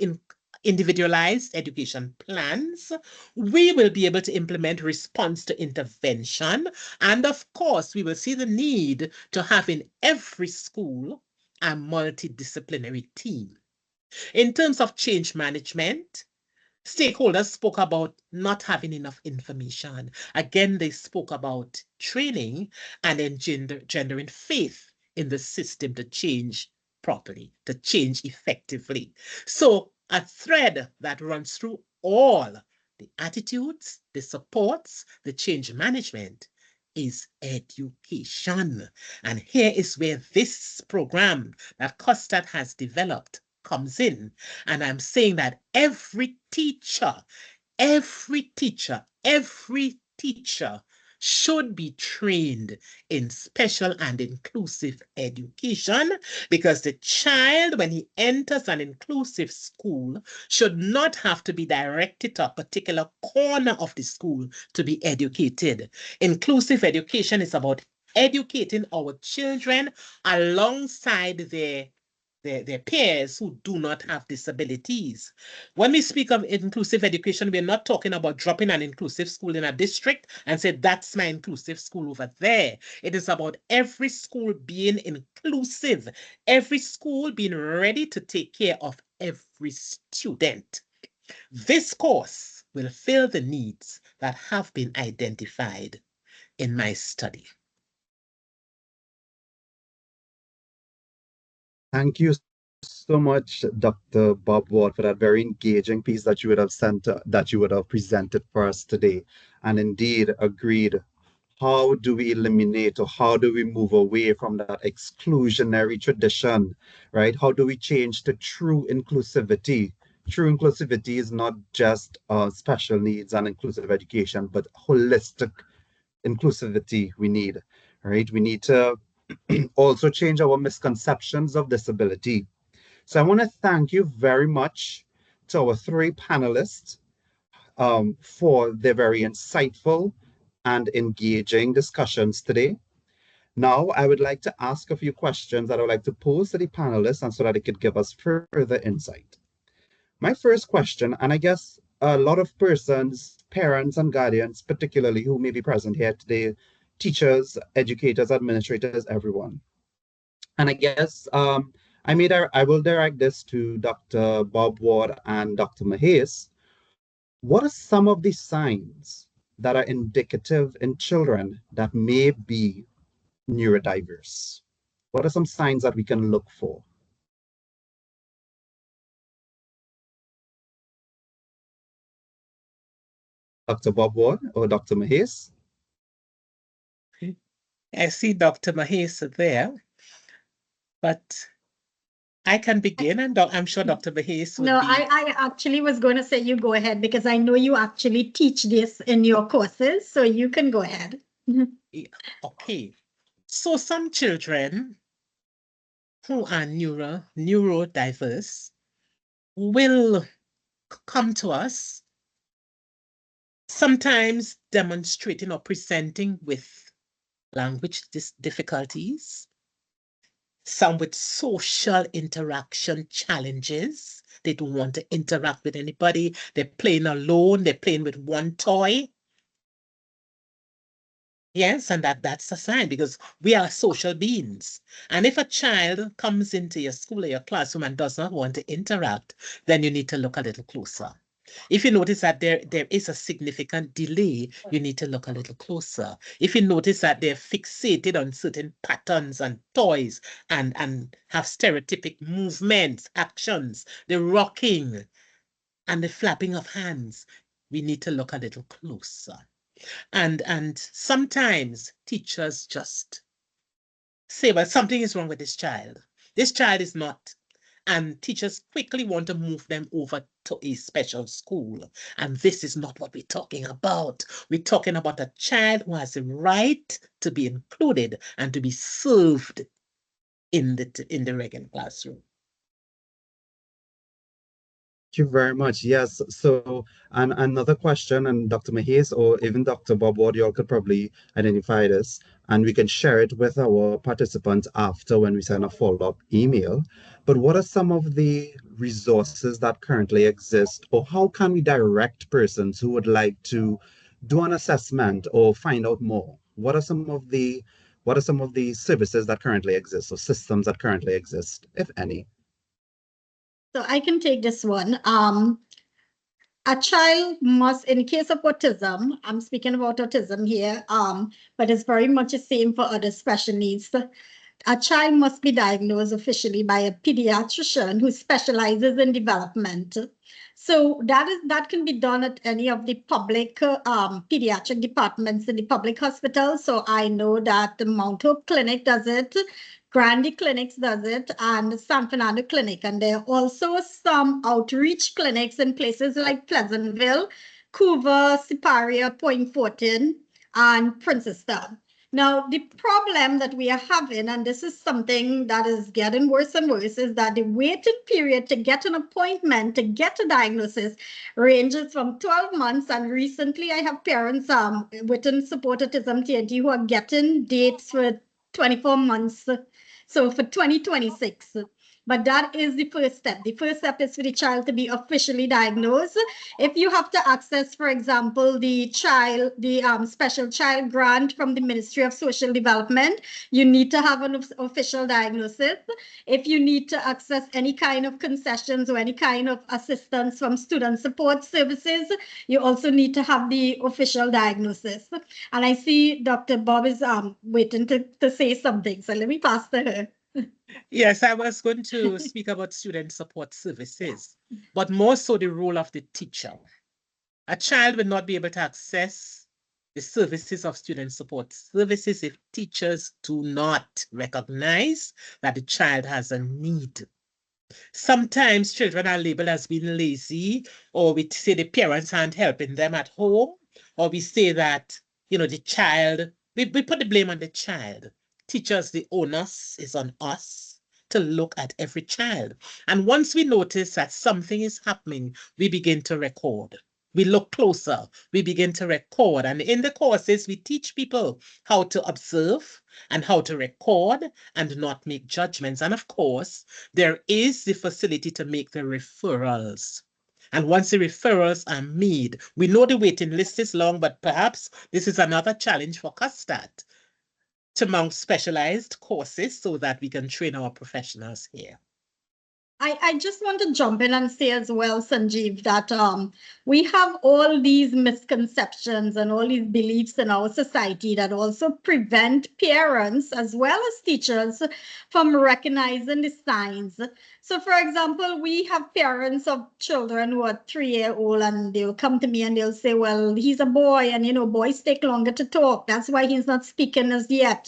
individualized education plans. We will be able to implement response to intervention. And of course, we will see the need to have in every school a multidisciplinary team. In terms of change management, stakeholders spoke about not having enough information. Again, they spoke about training and engendering faith in the system to change properly, to change effectively. So a thread that runs through all the attitudes, the supports, the change management is education. And here is where this program that COSTAATT has developed comes in. And I'm saying that every teacher should be trained in special and inclusive education, because the child, when he enters an inclusive school, should not have to be directed to a particular corner of the school to be educated. Inclusive education is about educating our children alongside their peers who do not have disabilities. When we speak of inclusive education, we're not talking about dropping an inclusive school in a district and say, that's my inclusive school over there. It is about every school being inclusive, every school being ready to take care of every student. This course will fill the needs that have been identified in my study. Thank you so much, Dr. Bob Ward, for that very engaging piece that you would have presented for us today. And indeed, agreed. How do we eliminate, or how do we move away from that exclusionary tradition, right? How do we change to true inclusivity? True inclusivity is not just special needs and inclusive education, but holistic inclusivity we need, right? We need to also change our misconceptions of disability. So I want to thank you very much to our three panelists for their very insightful and engaging discussions today. Now, I would like to ask a few questions that I would like to pose to the panelists, and so that they could give us further insight. My first question, and I guess a lot of persons, parents and guardians, particularly who may be present here today, teachers, educators, administrators, everyone. And I guess I will direct this to Dr. Bob Ward and Dr. Mahes. What are some of the signs that are indicative in children that may be neurodiverse? What are some signs that we can look for? Dr. Bob Ward or Dr. Mahes? I see Dr. Mahes there, but I can begin, and I'm sure Dr. Mahes would No, be. I actually was going to say you go ahead, because I know you actually teach this in your courses, so you can go ahead. Okay. So some children who are neurodiverse will come to us, sometimes demonstrating or presenting with language difficulties, some with social interaction challenges. They don't want to interact with anybody. They're playing alone. They're playing with one toy. Yes, and that's a sign, because we are social beings. And if a child comes into your school or your classroom and does not want to interact, then you need to look a little closer. If you notice that there is a significant delay, you need to look a little closer. If you notice that they're fixated on certain patterns and toys and have stereotypic movements, actions, the rocking and the flapping of hands, we need to look a little closer. And sometimes teachers just say, well, something is wrong with this child. This child is not. And teachers quickly want to move them over to a special school. And this is not what we're talking about. We're talking about a child who has the right to be included and to be served in the regular classroom. Thank you very much. Yes. So, and another question, and Dr. Mahiz or even Dr. Bob Ward, you all could probably identify this, and we can share it with our participants after when we send a follow-up email. But what are some of the resources that currently exist, or how can we direct persons who would like to do an assessment or find out more? What are some of the services that currently exist or systems that currently exist, if any? So I can take this one. A child must, in case of autism, I'm speaking about autism here, but it's very much the same for other special needs. A child must be diagnosed officially by a pediatrician who specializes in development. So that can be done at any of the public pediatric departments in the public hospital. So I know that the Mount Hope Clinic does it, Grandy Clinics does it, and San Fernando Clinic. And there are also some outreach clinics in places like Pleasantville, Couva, Siparia, Point Fortin, and Princeton. Now, the problem that we are having, and this is something that is getting worse and worse, is that the waiting period to get an appointment, to get a diagnosis, ranges from 12 months. And recently, I have parents within Support Autism TNT who are getting dates for 24 months. So for 2026. But that is the first step. The first step is for the child to be officially diagnosed. If you have to access, for example, the special child grant from the Ministry of Social Development, you need to have an official diagnosis. If you need to access any kind of concessions or any kind of assistance from student support services, you also need to have the official diagnosis. And I see Dr. Bob is waiting to say something, so let me pass to her. Yes, I was going to speak about student support services, but more so the role of the teacher. A child will not be able to access the services of student support services if teachers do not recognize that the child has a need. Sometimes children are labeled as being lazy, or we say the parents aren't helping them at home, or we say that, the child, we put the blame on the child. Teachers, the onus is on us to look at every child. And once we notice that something is happening, we begin to record. We look closer, we begin to record. And in the courses, we teach people how to observe and how to record and not make judgments. And of course, there is the facility to make the referrals. And once the referrals are made, we know the waiting list is long, but perhaps this is another challenge for COSTAATT to mount specialized courses so that we can train our professionals here. I just want to jump in and say as well, Sanjeev, that we have all these misconceptions and all these beliefs in our society that also prevent parents as well as teachers from recognizing the signs. So, for example, we have parents of children who are 3-year-old and they'll come to me and they'll say, well, he's a boy and, boys take longer to talk. That's why he's not speaking as yet.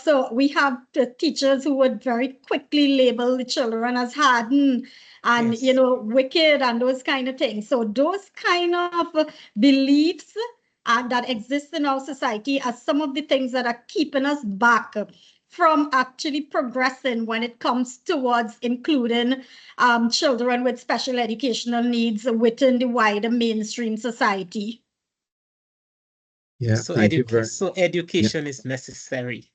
So we have the teachers who would very quickly label the children as hardened and, Yes. wicked and those kind of things. So those kind of beliefs that exist in our society are some of the things that are keeping us back from actually progressing when it comes towards including children with special educational needs within the wider mainstream society. Yeah, So, thank you very education is necessary.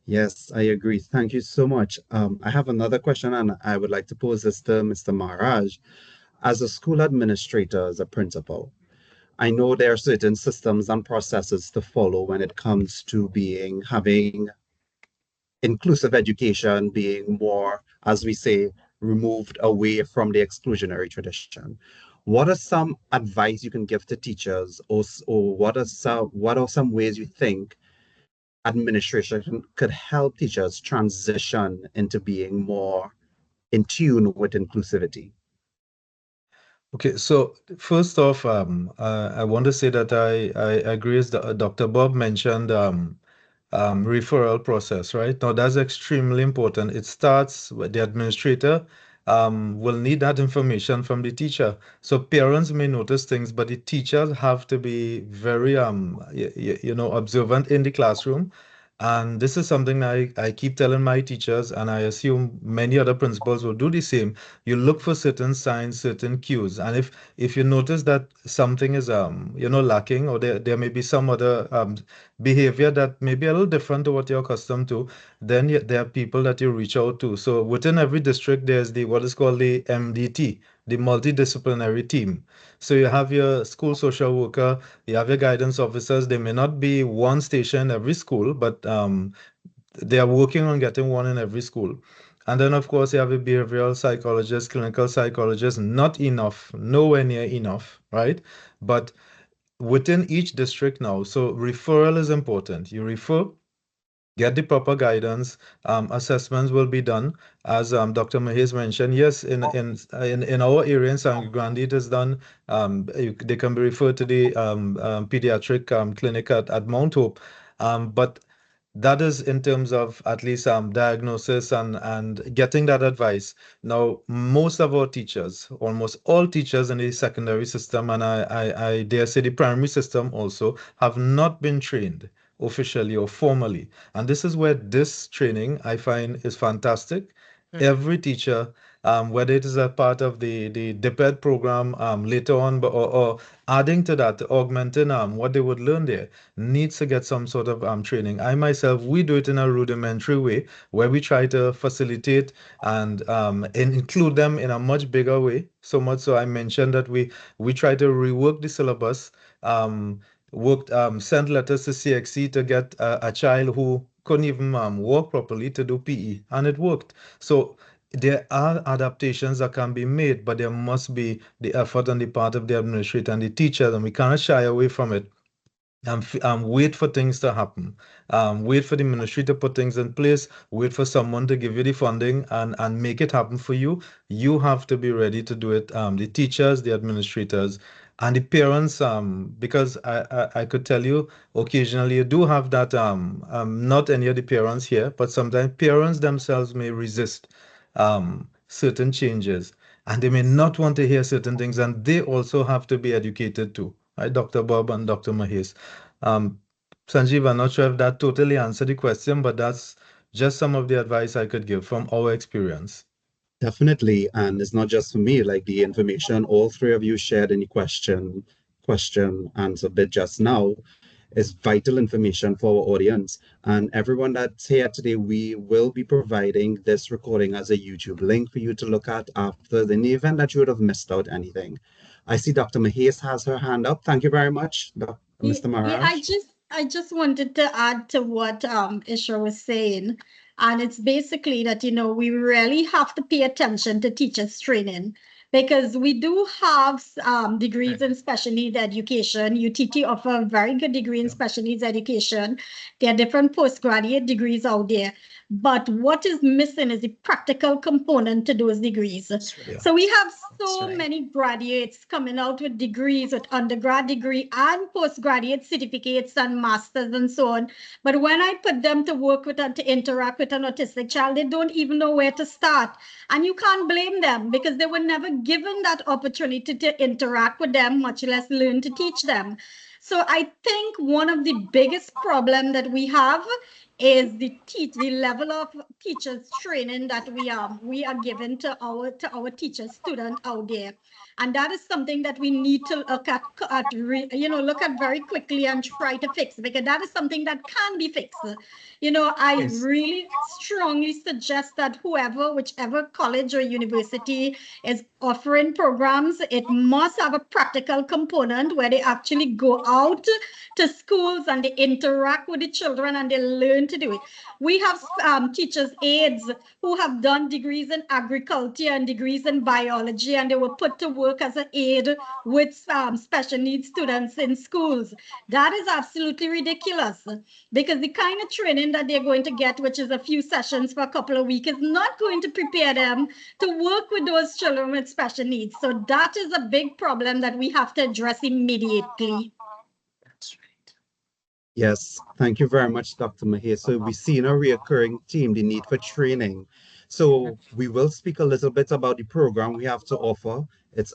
Yes, I agree. Thank you so much. I have another question, and I would like to pose this to Mr. Maharaj. As a school administrator, as a principal, I know there are certain systems and processes to follow when it comes to having inclusive education being more, as we say, removed away from the exclusionary tradition. What are some advice you can give to teachers, or what are some ways you think administration could help teachers transition into being more in tune with inclusivity? Okay, so first off, I want to say that I agree as Dr. Bob mentioned referral process, right? Now that's extremely important. It starts with the administrator will need that information from the teacher. So parents may notice things, but the teachers have to be very observant in the classroom. And this is something I keep telling my teachers, and I assume many other principals will do the same. You look for certain signs, certain cues, and if you notice that something is lacking, or there may be some other behavior that may be a little different to what you're accustomed to, then there are people that you reach out to. So within every district, there's the what is called the MDT, the multidisciplinary team. So you have your school social worker, you have your guidance officers. They may not be one station every school, but they are working on getting one in every school. And then, of course, you have a behavioral psychologist, clinical psychologist, not enough, nowhere near enough, right? But within each district now, so referral is important. You refer, get the proper guidance. Assessments will be done, as Dr. Mahez mentioned. Yes, in our area in San Grande, it is done. They can be referred to the pediatric clinic at Mount Hope, but that is in terms of at least diagnosis and getting that advice. Now, most of our teachers, almost all teachers in the secondary system, and I dare say the primary system also, have not been trained officially or formally. And this is where this training I find is fantastic. Every teacher, whether it is a part of the DPED program later on, or adding to that, augmenting what they would learn there, needs to get some sort of training. I myself, we do it in a rudimentary way where we try to facilitate and include them in a much bigger way. So much so I mentioned that we try to rework the syllabus. Sent letters to CXC to get a child who couldn't even walk properly to do PE, and it worked. So there are adaptations that can be made, but there must be the effort on the part of the administrator and the teachers, and we cannot shy away from it and wait for things to happen. Wait for the ministry to put things in place. Wait for someone to give you the funding and make it happen for you. You have to be ready to do it. The teachers, the administrators, and the parents. Because I could tell you occasionally you do have that. Not any of the parents here, but sometimes parents themselves may resist certain changes, and they may not want to hear certain things, and they also have to be educated too. Right, Dr. Bob and Dr. Mahes. Um, Sanjeev, I'm not sure if that totally answered the question, but that's just some of the advice I could give from our experience. Definitely. And it's not just for me, like the information all three of you shared in the question answer bit just now is vital information for our audience. And everyone that's here today, we will be providing this recording as a YouTube link for you to look at after in the event that you would have missed out anything. I see Dr. Mahes has her hand up. Thank you very much, Mr. Yeah, Maharaj. I just wanted to add to what Ishra was saying. And it's basically that, we really have to pay attention to teachers training because we do have degrees in special needs education. UTT offer a very good degree in special needs education. There are different postgraduate degrees out there. But what is missing is the practical component to those degrees. Right. So we have so many graduates coming out with degrees, with undergrad degree and postgraduate certificates and masters and so on. But when I put them to work with and to interact with an autistic child, they don't even know where to start. And you can't blame them because they were never given that opportunity to interact with them, much less learn to teach them. So I think one of the biggest problem that we have is the level of teachers training that we are given to our teacher student out there, and that is something that we need to look at look at very quickly and try to fix, because that is something that can be fixed. I really strongly suggest that whichever college or university is offering programs, it must have a practical component where they actually go out to schools and they interact with the children and they learn to do it. We have teachers aides who have done degrees in agriculture and degrees in biology, and they were put to work work as an aide with special needs students in schools. That is absolutely ridiculous, because the kind of training that they're going to get, which is a few sessions for a couple of weeks, is not going to prepare them to work with those children with special needs. So that is a big problem that we have to address immediately. That's right. Yes, thank you very much, Dr. Mahir. So we see in a recurring theme the need for training. So we will speak a little bit about the program we have to offer. It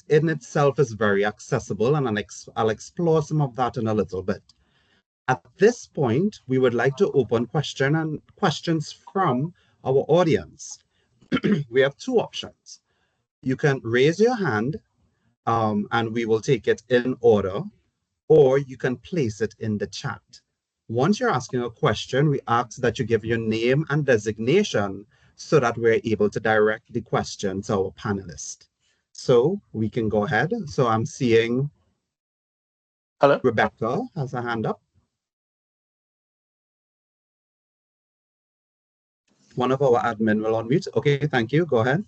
in itself is very accessible, and I'll explore some of that in a little bit. At this point, we would like to open questions from our audience. We have two options. You can raise your hand, and we will take it in order, or you can place it in the chat. Once you're asking a question, we ask that you give your name and designation so that we're able to direct the question to our panelist. So we can go ahead. So I'm seeing Hello. Rebecca has a hand up. One of our admin will unmute. Okay, thank you. Go ahead.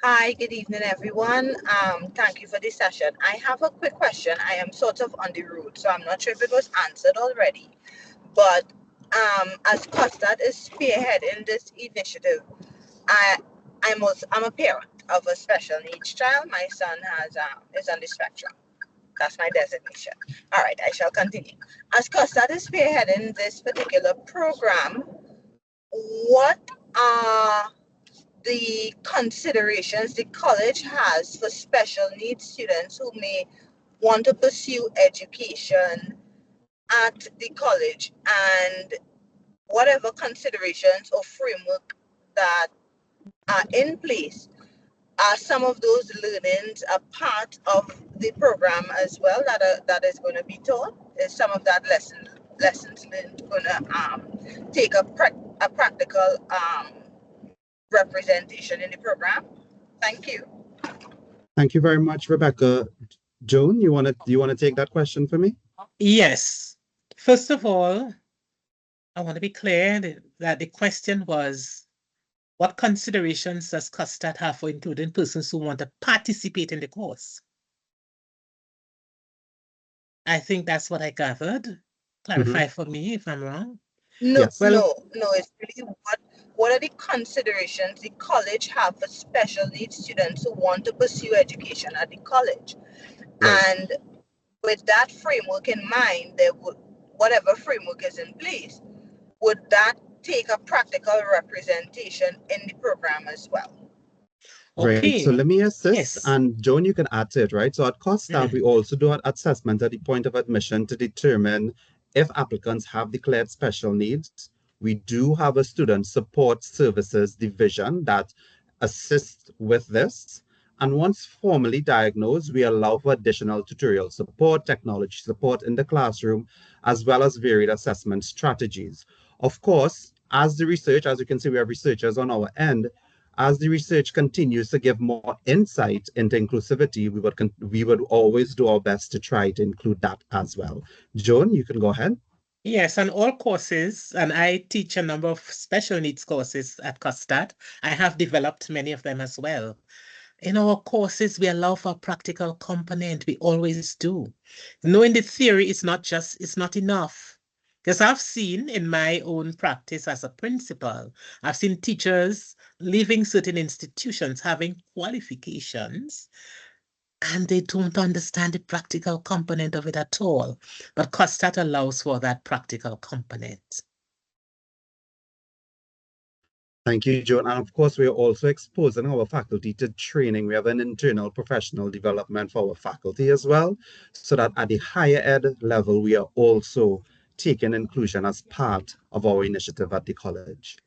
Hi, good evening, everyone. Thank you for this session. I have a quick question. I am sort of on the road, so I'm not sure if it was answered already. But as COSTAATT is spearheading this initiative, I'm a parent of a special needs child. My son is on the spectrum. That's my designation. All right, I shall continue. As COSTAATT is spearheading this particular program, what are the considerations the college has for special needs students who may want to pursue education at the college, and whatever considerations or framework that are in place? Are some of those learnings a part of the program as well that is going to be taught? Is some of that lessons learned going to take a practical representation in the program? Thank you. Thank you very much, Rebecca. Joan, do you want to take that question for me? Yes. First of all, I want to be clear that the question was, what considerations does COSTAATT have for including persons who want to participate in the course? I think that's what I gathered. Clarify for me if I'm wrong. No, Yes. no, it's really what are the considerations the college have for special needs students who want to pursue education at the college? Right. And with that framework in mind, whatever framework is in place, would that take a practical representation in the program as well? Right, Okay. so let me assist, Yes. and Joan, you can add to it, right? So at COSTAATT, we also do an assessment at the point of admission to determine if applicants have declared special needs. We do have a student support services division that assists with this. And once formally diagnosed, we allow for additional tutorial support, technology support in the classroom, as well as varied assessment strategies. Of course, as you can see, we have researchers on our end. As the research continues to give more insight into inclusivity, we would always do our best to try to include that as well. Joan, you can go ahead. Yes, and all courses, and I teach a number of special needs courses at COSTAATT. I have developed many of them as well. In our courses, we allow for a practical component. We always do. Knowing the theory is not enough. Because I've seen in my own practice as a principal, I've seen teachers leaving certain institutions having qualifications, and they don't understand the practical component of it at all. But COSTAATT allows for that practical component. Thank you, Joan. And of course, we are also exposing our faculty to training. We have an internal professional development for our faculty as well, so that at the higher ed level, we are also taking inclusion as part of our initiative at the college.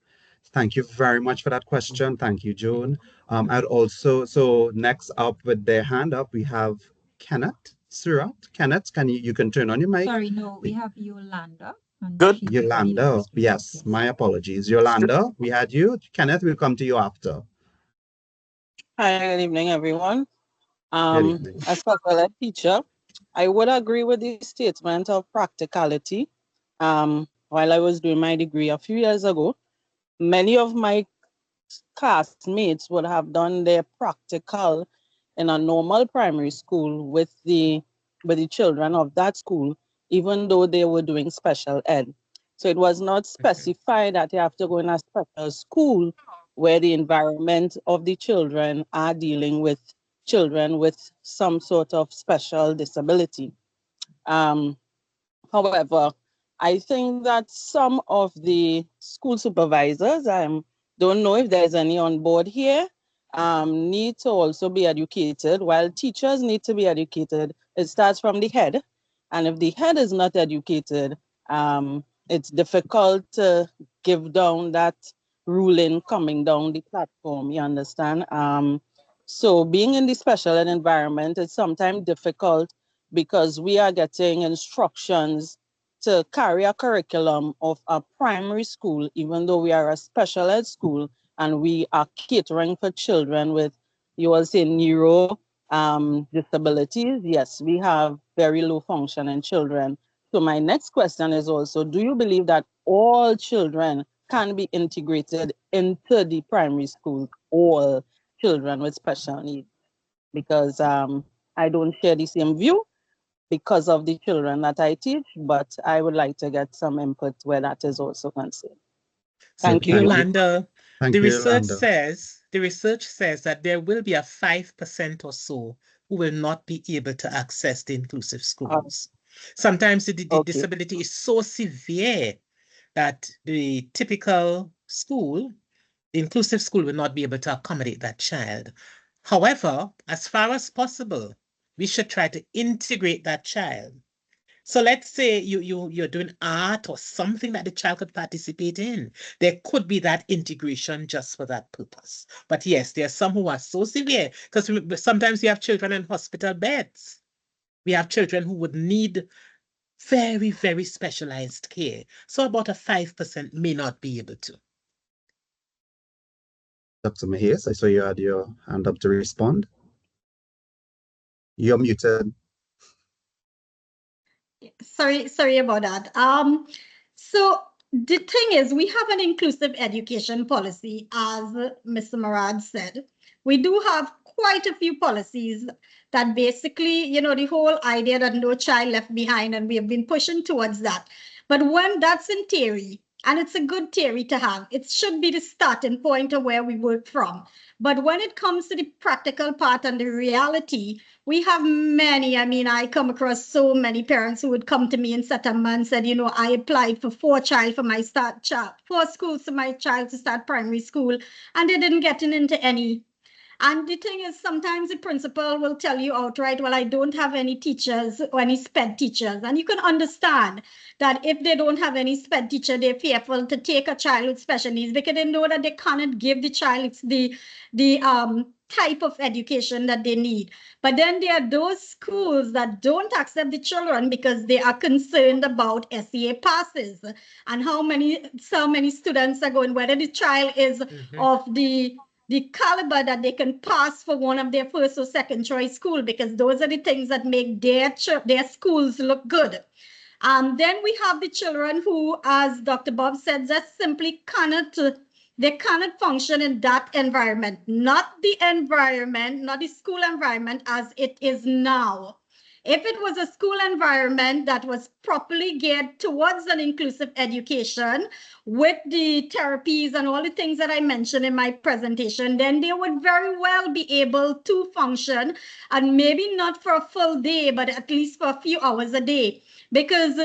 Thank you very much for that question. Thank you, Joan. So next up with their hand up, we have Kenneth Surat. Kenneth, you can turn on your mic. Sorry, no, we have Yolanda. Good. Yolanda, yes, my apologies. Yolanda, we had you. Kenneth, we'll come to you after. Hi, good evening, everyone. Good evening. As a teacher, I would agree with the statement of practicality. While I was doing my degree a few years ago, many of my classmates would have done their practical in a normal primary school with the children of that school, even though they were doing special ed. So it was not specified that you have to go in a special school where the environment of the children are dealing with children with some sort of special disability. However, I think that some of the school supervisors, I don't know if there's any on board here, need to also be educated. While teachers need to be educated, it starts from the head. And if the head is not educated, it's difficult to give down that ruling coming down the platform, you understand? So being in the special ed environment is sometimes difficult because we are getting instructions to carry a curriculum of a primary school, even though we are a special ed school and we are catering for children with, you will say, neuro disabilities. Yes, we have very low functioning children. So my next question is also, do you believe that all children can be integrated into the primary school, all children with special needs? Because I don't share the same view because of the children that I teach, but I would like to get some input where that is also concerned. So Thank you. Yolanda, Thank the you, research Yolanda. says that there will be a 5% or so who will not be able to access the inclusive schools. Sometimes the disability is so severe that the typical school, the inclusive school, will not be able to accommodate that child. However, as far as possible, we should try to integrate that child. So let's say you're doing art or something that the child could participate in. There could be that integration just for that purpose. But yes, there are some who are so severe because sometimes we have children in hospital beds. We have children who would need very, very specialized care. So about a 5% may not be able to. Dr. Mahis, I saw you had your hand up to respond. You're muted. Sorry about that. So the thing is, we have an inclusive education policy, as Mr. Marad said. We do have quite a few policies that basically, you know, the whole idea that no child left behind, and we have been pushing towards that. But when that's in theory, and it's a good theory to have, it should be the starting point of where we work from. But when it comes to the practical part and the reality, we have many. I mean, I come across so many parents who would come to me in September and said, you know, I applied for 4 schools for my child to start primary school, and they didn't get into any. And the thing is, sometimes the principal will tell you outright, well, I don't have any teachers or any SPED teachers. And you can understand that if they don't have any SPED teacher, they're fearful to take a child with special needs because they know that they cannot give the child the type of education that they need. But then there are those schools that don't accept the children because they are concerned about SEA passes and so many students are going, whether the child is of the caliber that they can pass for one of their first or second choice school, because those are the things that make their schools look good. Then we have the children who, as Dr. Bob said, just simply cannot function in that environment, not the school environment as it is now. If it was a school environment that was properly geared towards an inclusive education with the therapies and all the things that I mentioned in my presentation, then they would very well be able to function, and maybe not for a full day, but at least for a few hours a day, because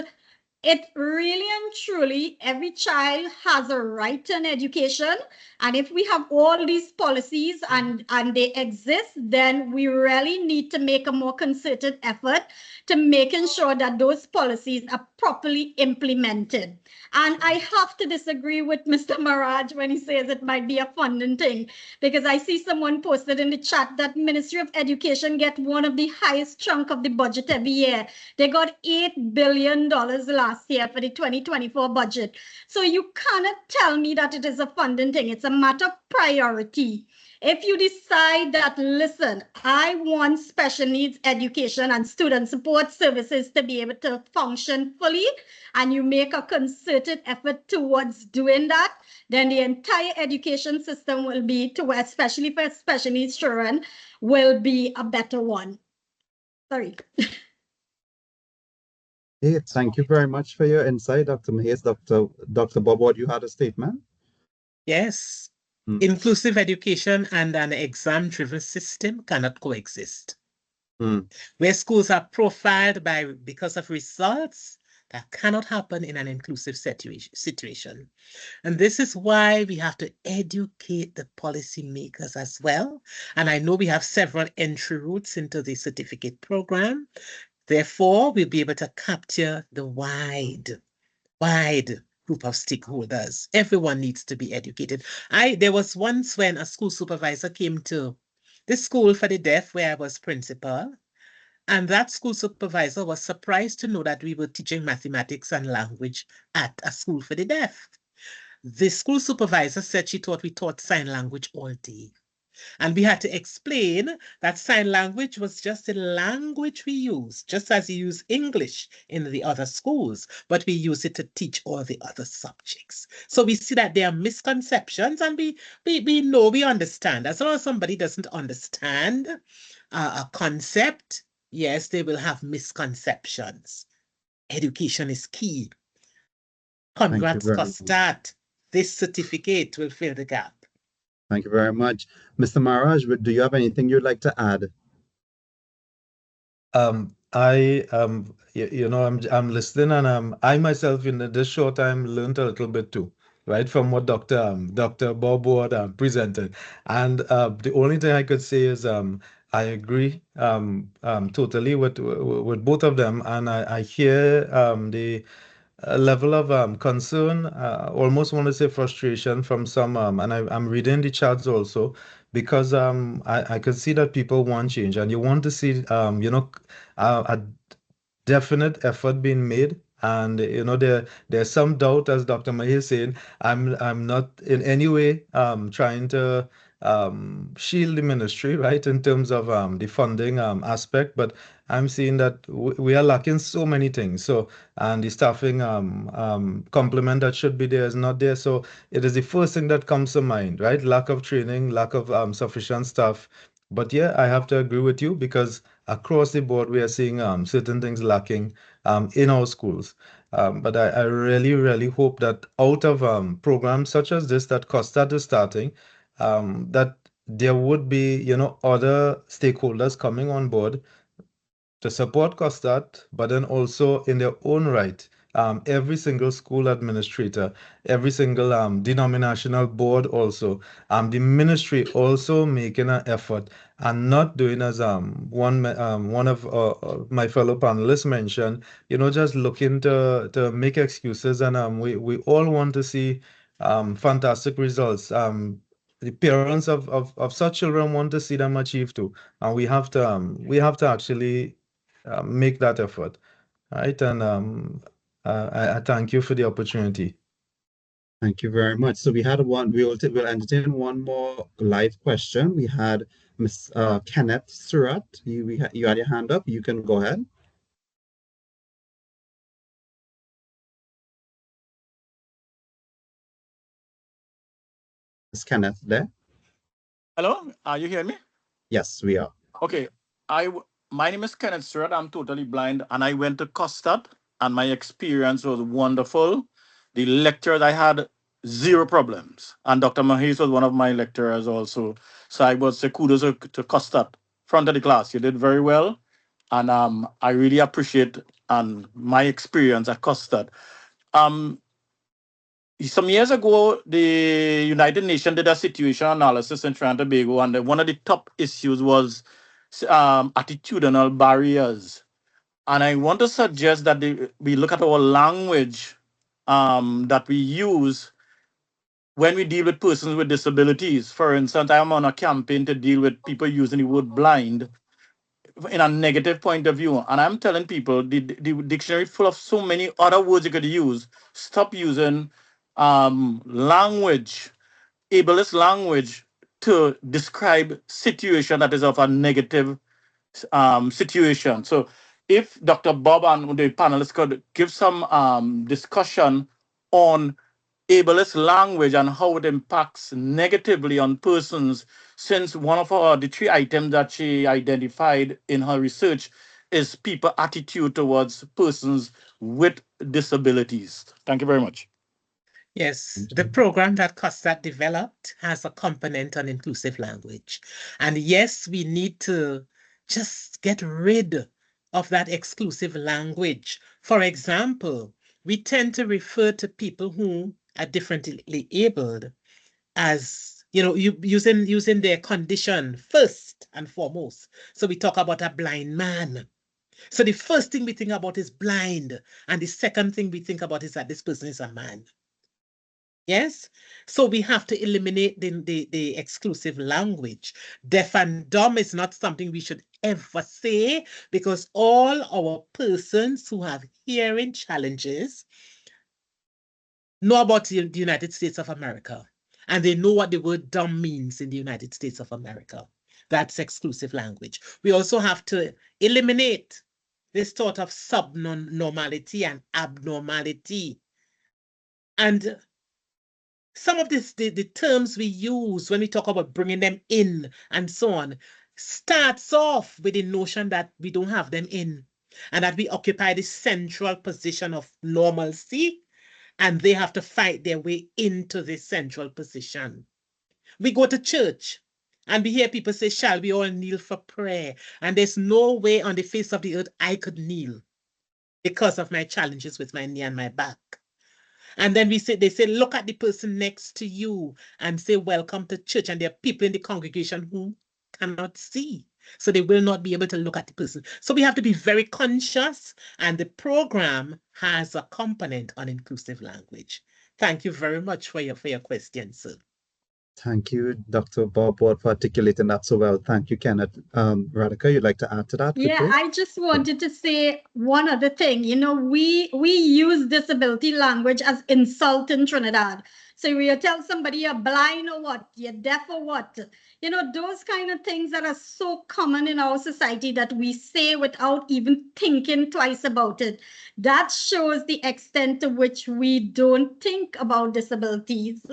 it really and truly, every child has a right to an education. And if we have all these policies and they exist, then we really need to make a more concerted effort to making sure that those policies are properly implemented. And I have to disagree with Mr. Maraj when he says it might be a funding thing, because I see someone posted in the chat that Ministry of Education get one of the highest chunk of the budget every year. They got $8 billion last year for the 2024 budget. So you cannot tell me that it is a funding thing. It's a matter of priority. If you decide that, listen, I want special needs education and student support services to be able to function fully, and you make a concerted effort towards doing that, then the entire education system will be, to especially for special needs children, will be a better one. Sorry. Hey, thank you very much for your insight, Dr. Mays. Dr. Bob, what you had a statement? Yes. Hmm. Inclusive education and an exam-driven system cannot coexist. Where schools are profiled because of results, that cannot happen in an inclusive situation. And this is why we have to educate the policymakers as well. And I know we have several entry routes into the certificate program. Therefore, we'll be able to capture the wide group of stakeholders. Everyone needs to be educated. There was once when a school supervisor came to the school for the deaf where I was principal, and that school supervisor was surprised to know that we were teaching mathematics and language at a school for the deaf. The school supervisor said she thought we taught sign language all day. And we had to explain that sign language was just the language we use, just as you use English in the other schools, but we use it to teach all the other subjects. So we see that there are misconceptions, and we know, we understand. As long as somebody doesn't understand a concept, yes, they will have misconceptions. Education is key. Congrats, COSTAATT. This certificate will fill the gap. Thank you very much. Mr. Maharaj, do you have anything you'd like to add? I'm listening, and I myself in this short time learned a little bit too, right, from what Dr. Bob Ward presented. And the only thing I could say is I agree totally with both of them, and I hear the level of concern, almost want to say frustration from some, and I'm reading the charts also, because I could see that people want change, and you want to see a definite effort being made. And there's some doubt, as Dr. Mahi is saying. I'm not in any way trying to shield the ministry, right, in terms of the funding aspect, but I'm seeing that we are lacking so many things. So, and the staffing complement that should be there is not there. So it is the first thing that comes to mind, right? Lack of training, lack of sufficient staff. But yeah, I have to agree with you, because across the board we are seeing certain things lacking in our schools. But I really, really hope that out of programs such as this that COSTAATT is starting, that there would be, other stakeholders coming on board to support COSTAATT, but then also in their own right, every single school administrator, every single denominational board also, the ministry also making an effort and not doing as one of my fellow panelists mentioned, just looking to make excuses. And we all want to see fantastic results. The parents of such children want to see them achieve too, and we have to actually make that effort, right? And I thank you for the opportunity. Thank you very much. So we had we'll entertain one more live question. We had Miss Kenneth Surratt. You had your hand up. You can go ahead. Miss Kenneth there? Hello, are you hearing me? Yes, we are. Okay, my name is Kenneth Surratt. I'm totally blind, and I went to COSTAATT, and my experience was wonderful. The lectures I had zero problems, and Dr. Mahis was one of my lecturers also. So I would say kudos to COSTAATT, front of the class. You did very well, and I really appreciate my experience at COSTAATT. Some years ago, the United Nations did a situation analysis in Trinidad and Tobago, and one of the top issues was attitudinal barriers. And I want to suggest that we look at our language that we use when we deal with persons with disabilities. For instance, I am on a campaign to deal with people using the word blind in a negative point of view. And I'm telling people the dictionary full of so many other words you could use. Stop using language, ableist language, to describe situation that is of a negative situation. So if Dr. Bob and the panelists could give some discussion on ableist language and how it impacts negatively on persons, since one of the three items that she identified in her research is people attitude towards persons with disabilities. Thank you very much. Yes, the program that COSTAATT developed has a component on inclusive language. And yes, we need to just get rid of that exclusive language. For example, we tend to refer to people who are differently abled as, using their condition first and foremost. So we talk about a blind man. So the first thing we think about is blind. And the second thing we think about is that this person is a man. Yes, so we have to eliminate the exclusive language. Deaf and dumb is not something we should ever say, because all our persons who have hearing challenges know about the United States of America, and they know what the word dumb means in the United States of America. That's exclusive language. We also have to eliminate this thought of subnormality and abnormality. And some of the terms we use when we talk about bringing them in and so on starts off with the notion that we don't have them in, and that we occupy the central position of normalcy, and they have to fight their way into this central position. We go to church and we hear people say, shall we all kneel for prayer? And there's no way on the face of the earth I could kneel because of my challenges with my knee and my back. And then they say, look at the person next to you and say, welcome to church. And there are people in the congregation who cannot see. So they will not be able to look at the person. So we have to be very conscious. And the program has a component on inclusive language. Thank you very much for your question, sir. Thank you, Dr. Bob Ward, for articulating that so well. Thank you, Kenneth. Radhika, you'd like to add to that? Yeah, I just wanted to say one other thing. We use disability language as insult in Trinidad. So we tell somebody you're blind or what, you're deaf or what. Those kind of things that are so common in our society that we say without even thinking twice about it. That shows the extent to which we don't think about disabilities.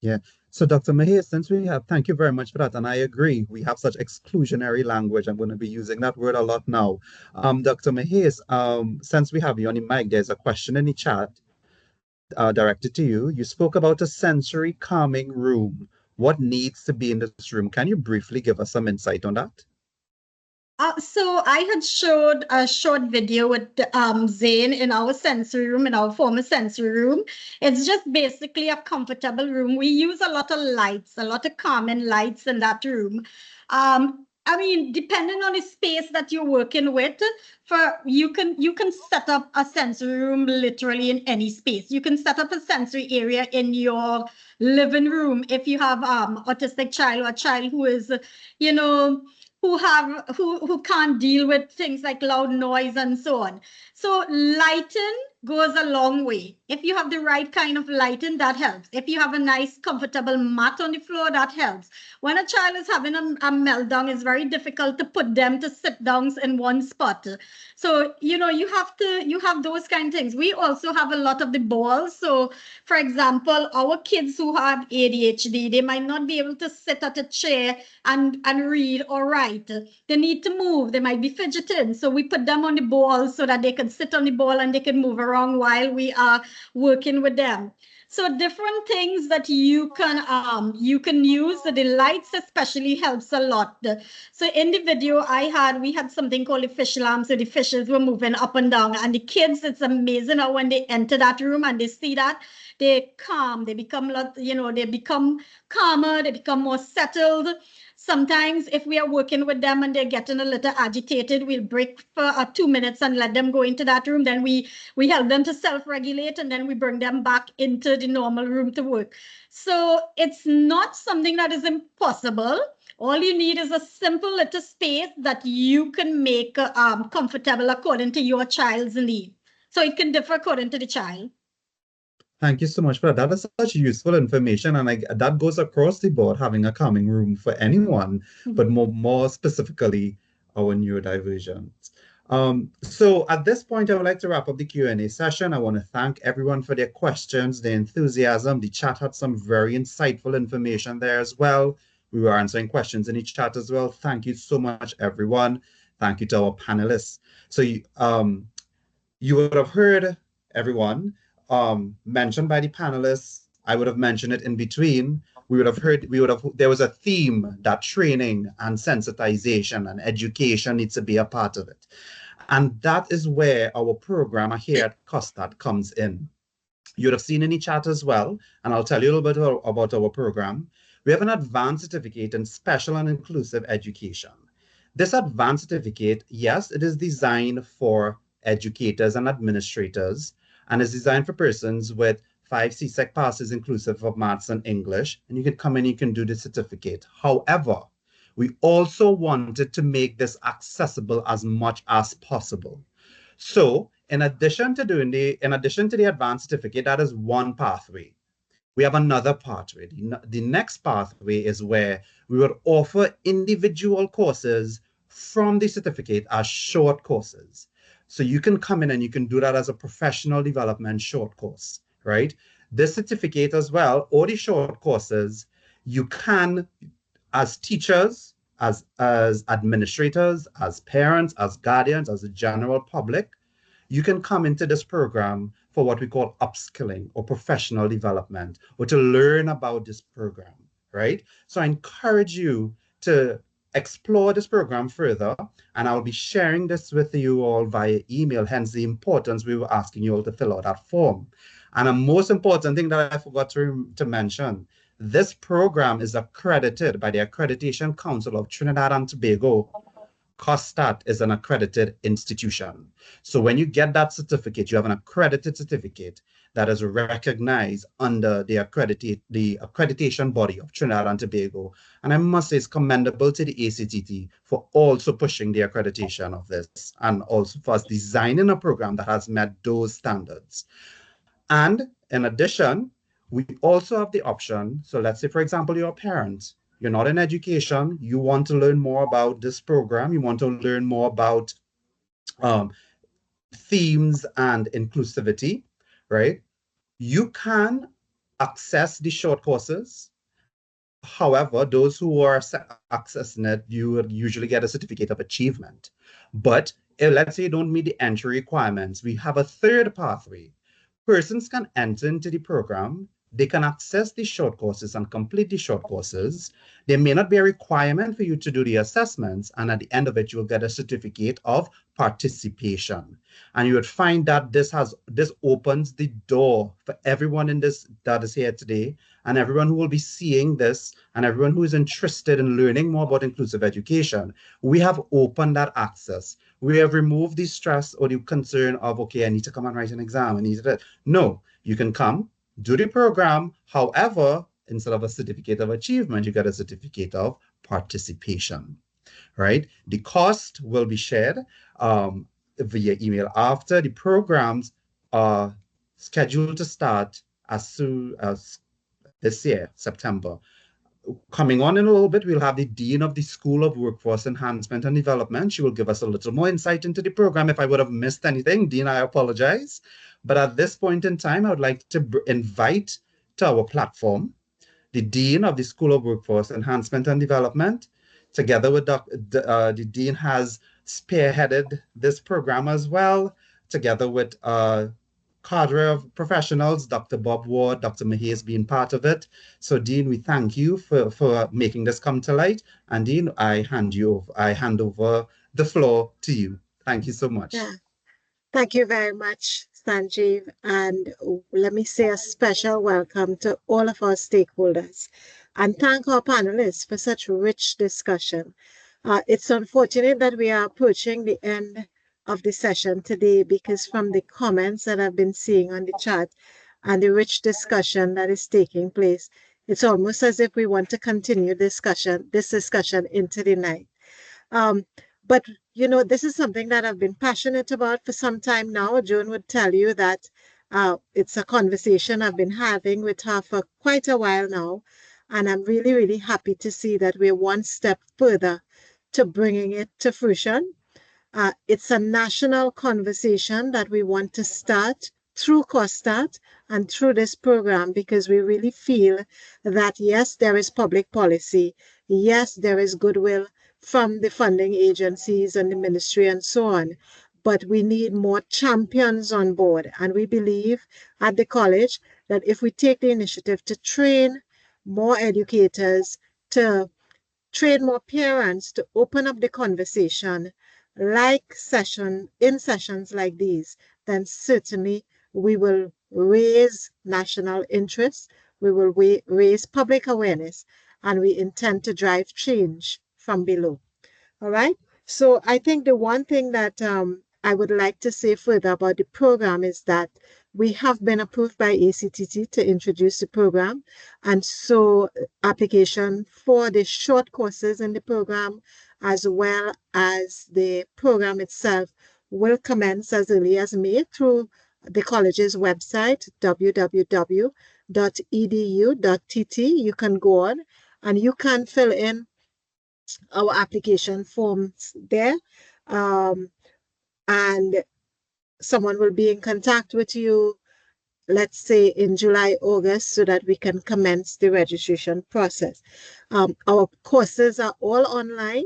Yeah. So Dr. Mahir, since thank you very much for that. And I agree, we have such exclusionary language. I'm going to be using that word a lot now. Dr. Mahir, since we have you on the mic, there's a question in the chat directed to you. You spoke about a sensory calming room. What needs to be in this room? Can you briefly give us some insight on that? So I had showed a short video with Zane in our sensory room, in our former sensory room. It's just basically a comfortable room. We use a lot of lights, a lot of calming lights in that room. Depending on the space that you're working with, you can set up a sensory room literally in any space. You can set up a sensory area in your living room if you have autistic child or a child who is, who can't deal with things like loud noise and so on. So lighting goes a long way. If you have the right kind of lighting, that helps. If you have a nice, comfortable mat on the floor, that helps. When a child is having a meltdown, it's very difficult to put them to sit downs in one spot. So, you have those kind of things. We also have a lot of the balls. So, for example, our kids who have ADHD, they might not be able to sit at a chair and read or write. They need to move. They might be fidgeting. So we put them on the ball so that they can sit on the ball and they can move around while we are working with them. So different things that you can use. The lights especially helps a lot. So in the video we had something called a fish lamp. So the fishes were moving up and down, and the kids, it's amazing how when they enter that room and they see that, they calm, they become calmer, they become more settled. Sometimes if we are working with them and they're getting a little agitated, we'll break for 2 minutes and let them go into that room. Then we help them to self-regulate, and then we bring them back into the normal room to work. So it's not something that is impossible. All you need is a simple little space that you can make comfortable according to your child's need. So it can differ according to the child. Thank you so much for that. That is such useful information, and that goes across the board, having a calming room for anyone, but more specifically, our neurodivergent. So at this point, I would like to wrap up the Q&A session. I want to thank everyone for their questions, their enthusiasm. The chat had some very insightful information there as well. We were answering questions in each chat as well. Thank you so much, everyone. Thank you to our panelists. So you would have heard everyone mentioned by the panelists. I would have mentioned it in between. There was a theme that training and sensitization and education needs to be a part of it. And that is where our program here at COSTAATT comes in. You'd have seen in the chat as well, and I'll tell you a little bit about our program. We have an advanced certificate in special and inclusive education. This advanced certificate, yes, it is designed for educators and administrators, and is designed for persons with 5 CSEC passes inclusive of maths and English, and you can come in, you can do the certificate. However, we also wanted to make this accessible as much as possible. So in addition to the advanced certificate, that is one pathway. We have another pathway. The next pathway is where we would offer individual courses from the certificate as short courses. So you can come in and you can do that as a professional development short course, right? This certificate as well, or the short courses, you can, as teachers, as administrators, as parents, as guardians, as a general public, you can come into this program for what we call upskilling or professional development, or to learn about this program, right? So I encourage you to explore this program further, and I'll be sharing this with you all via email, hence the importance we were asking you all to fill out that form. And a most important thing that I forgot to mention, this program is accredited by the Accreditation Council of Trinidad and Tobago. COSTAATT is an accredited institution. So when you get that certificate, you have an accredited certificate that is recognized under the accreditation body of Trinidad and Tobago. And I must say it's commendable to the ACTT for also pushing the accreditation of this, and also for us designing a program that has met those standards. And in addition, we also have the option. So let's say, for example, you're a parent. You're not in education, you want to learn more about this program, you want to learn more about themes and inclusivity, right? You can access the short courses. However, those who are accessing it, you would usually get a certificate of achievement. But let's say you don't meet the entry requirements, we have a third pathway. Persons can enter into the program. They can access the short courses and complete the short courses. There may not be a requirement for you to do the assessments, and at the end of it, you will get a certificate of participation. And you would find that this opens the door for everyone that is here today, and everyone who will be seeing this, and everyone who is interested in learning more about inclusive education. We have opened that access. We have removed the stress or the concern of, okay, I need to come and write an exam. No, you can come, do the program. However, instead of a certificate of achievement, you get a certificate of participation, right? The cost will be shared via email after. The programs are scheduled to start as soon as this year, September. Coming on in a little bit, we'll have the Dean of the School of Workforce Enhancement and Development. She will give us a little more insight into the program. If I would have missed anything, Dean, I apologize. But at this point in time, I would like to invite to our platform the Dean of the School of Workforce Enhancement and Development. Together with the Dean has spearheaded this program as well, together with cadre of professionals, Dr. Bob Ward, Dr. Mahiz being part of it. So Dean, we thank you for making this come to light. And Dean, I hand over the floor to you. Thank you so much. Yeah. Thank you very much, Sanjeev. And let me say a special welcome to all of our stakeholders, and thank our panelists for such rich discussion. It's unfortunate that we are approaching the end of the session today, because from the comments that I've been seeing on the chat and the rich discussion that is taking place, it's almost as if we want to continue this discussion into the night. But you know, this is something that I've been passionate about for some time now. Joan would tell you that It's a conversation I've been having with her for quite a while now, and I'm really, really happy to see that we're one step further to bringing it to fruition. It's a national conversation that we want to start through COSTAATT and through this program, because we really feel that yes, there is public policy, yes, there is goodwill from the funding agencies and the ministry and so on, but we need more champions on board. And we believe at the college that if we take the initiative to train more educators, to train more parents, to open up the conversation like in sessions like these, then certainly we will raise national interest, we will raise public awareness, and we intend to drive change from below. All right. So I think the one thing that I would like to say further about the program is that we have been approved by ACTT to introduce the program. And so application for the short courses in the program, as well as the program itself, will commence as early as May through the college's website, www.edu.tt. You can go on and you can fill in our application forms there. And someone will be in contact with you, let's say in July, August, so that we can commence the registration process. Our courses are all online.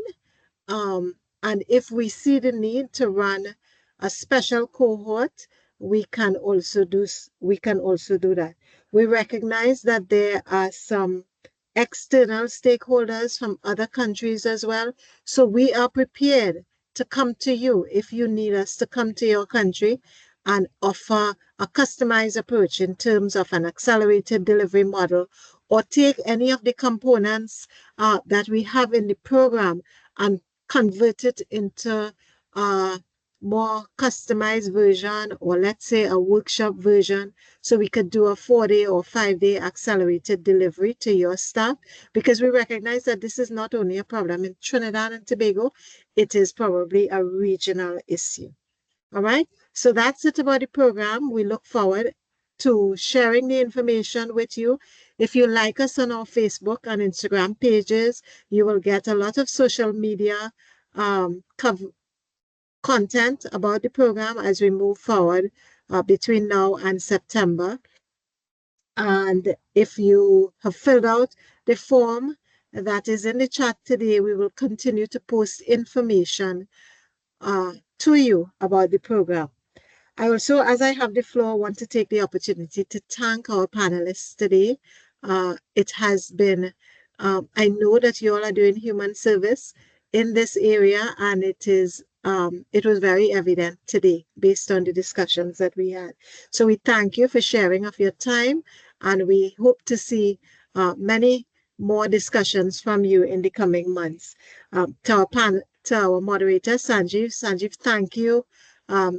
And if we see the need to run a special cohort, we can also do that. We recognize that there are some external stakeholders from other countries as well. So we are prepared to come to you if you need us to come to your country and offer a customized approach in terms of an accelerated delivery model, or take any of the components that we have in the program and convert it into a more customized version, or let's say a workshop version, so we could do a 4-day or 5-day accelerated delivery to your staff, because we recognize that this is not only a problem in Trinidad and Tobago, it is probably a regional issue. All right, so that's it about the program. We look forward to sharing the information with you. If you like us on our Facebook and Instagram pages, you will get a lot of social media content about the program as we move forward between now and September. And if you have filled out the form that is in the chat today, we will continue to post information to you about the program. I also, as I have the floor, want to take the opportunity to thank our panelists today. It has been, I know that you all are doing human service in this area, and it was very evident today based on the discussions that we had. So we thank you for sharing of your time, and we hope to see many more discussions from you in the coming months. To our moderator, Sanjeev, thank you.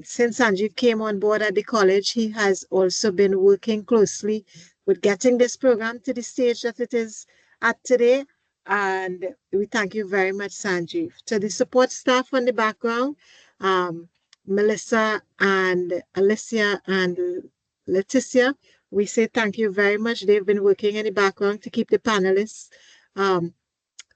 Since Sanjeev came on board at the college, he has also been working closely with getting this program to the stage that it is at today. And we thank you very much, Sanjeev. To the support staff on the background, Melissa and Alicia and Leticia, we say thank you very much. They've been working in the background to keep the panelists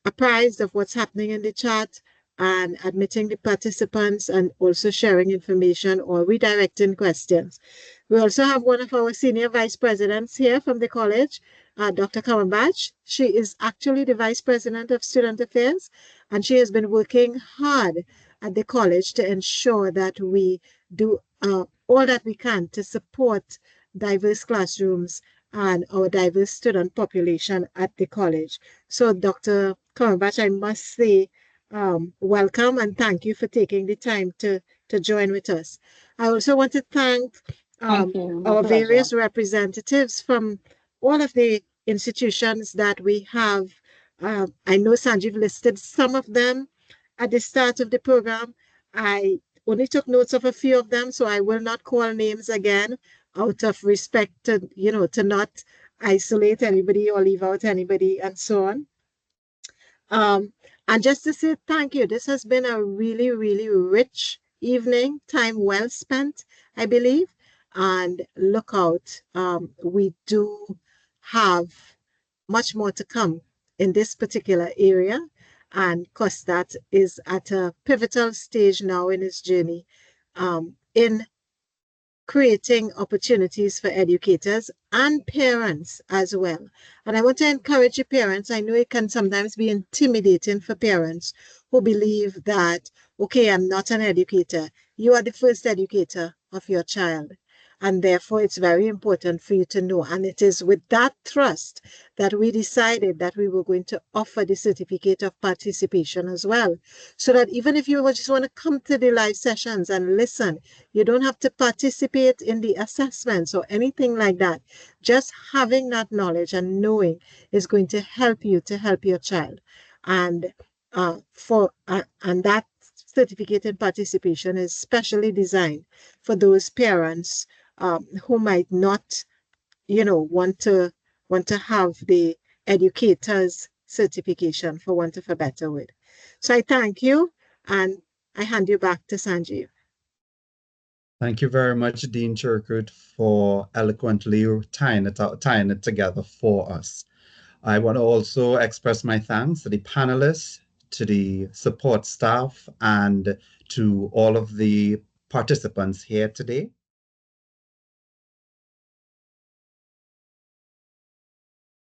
apprised of what's happening in the chat and admitting the participants, and also sharing information or redirecting questions. We also have one of our senior vice presidents here from the college, Dr. Kamambach. She is actually the vice president of student affairs, and she has been working hard at the college to ensure that we do all that we can to support diverse classrooms and our diverse student population at the college. So Dr. Kamambach, I must say, welcome and thank you for taking the time to join with us. I also want to thank our various representatives from all of the institutions that we have. I know Sanjeev listed some of them at the start of the program. I only took notes of a few of them, so I will not call names again out of respect to, to not isolate anybody or leave out anybody and so on. And just to say thank you. This has been a really, really rich evening, time well spent, I believe. and look out. We do have much more to come in this particular area, and COSTAATT is at a pivotal stage now in its journey in creating opportunities for educators and parents as well. And I want to encourage you parents. I know it can sometimes be intimidating for parents who believe that, okay, I'm not an educator. You are the first educator of your child. And therefore, it's very important for you to know. And it is with that trust that we decided that we were going to offer the certificate of participation as well. So that even if you just want to come to the live sessions and listen, you don't have to participate in the assessments or anything like that. Just having that knowledge and knowing is going to help you to help your child. And and that certificated participation is specially designed for those parents who might not, want to have the educator's certification, for want of a better word. So I thank you, and I hand you back to Sanjeev. Thank you very much, Dean Chirkut, for eloquently tying it together for us. I want to also express my thanks to the panelists, to the support staff, and to all of the participants here today.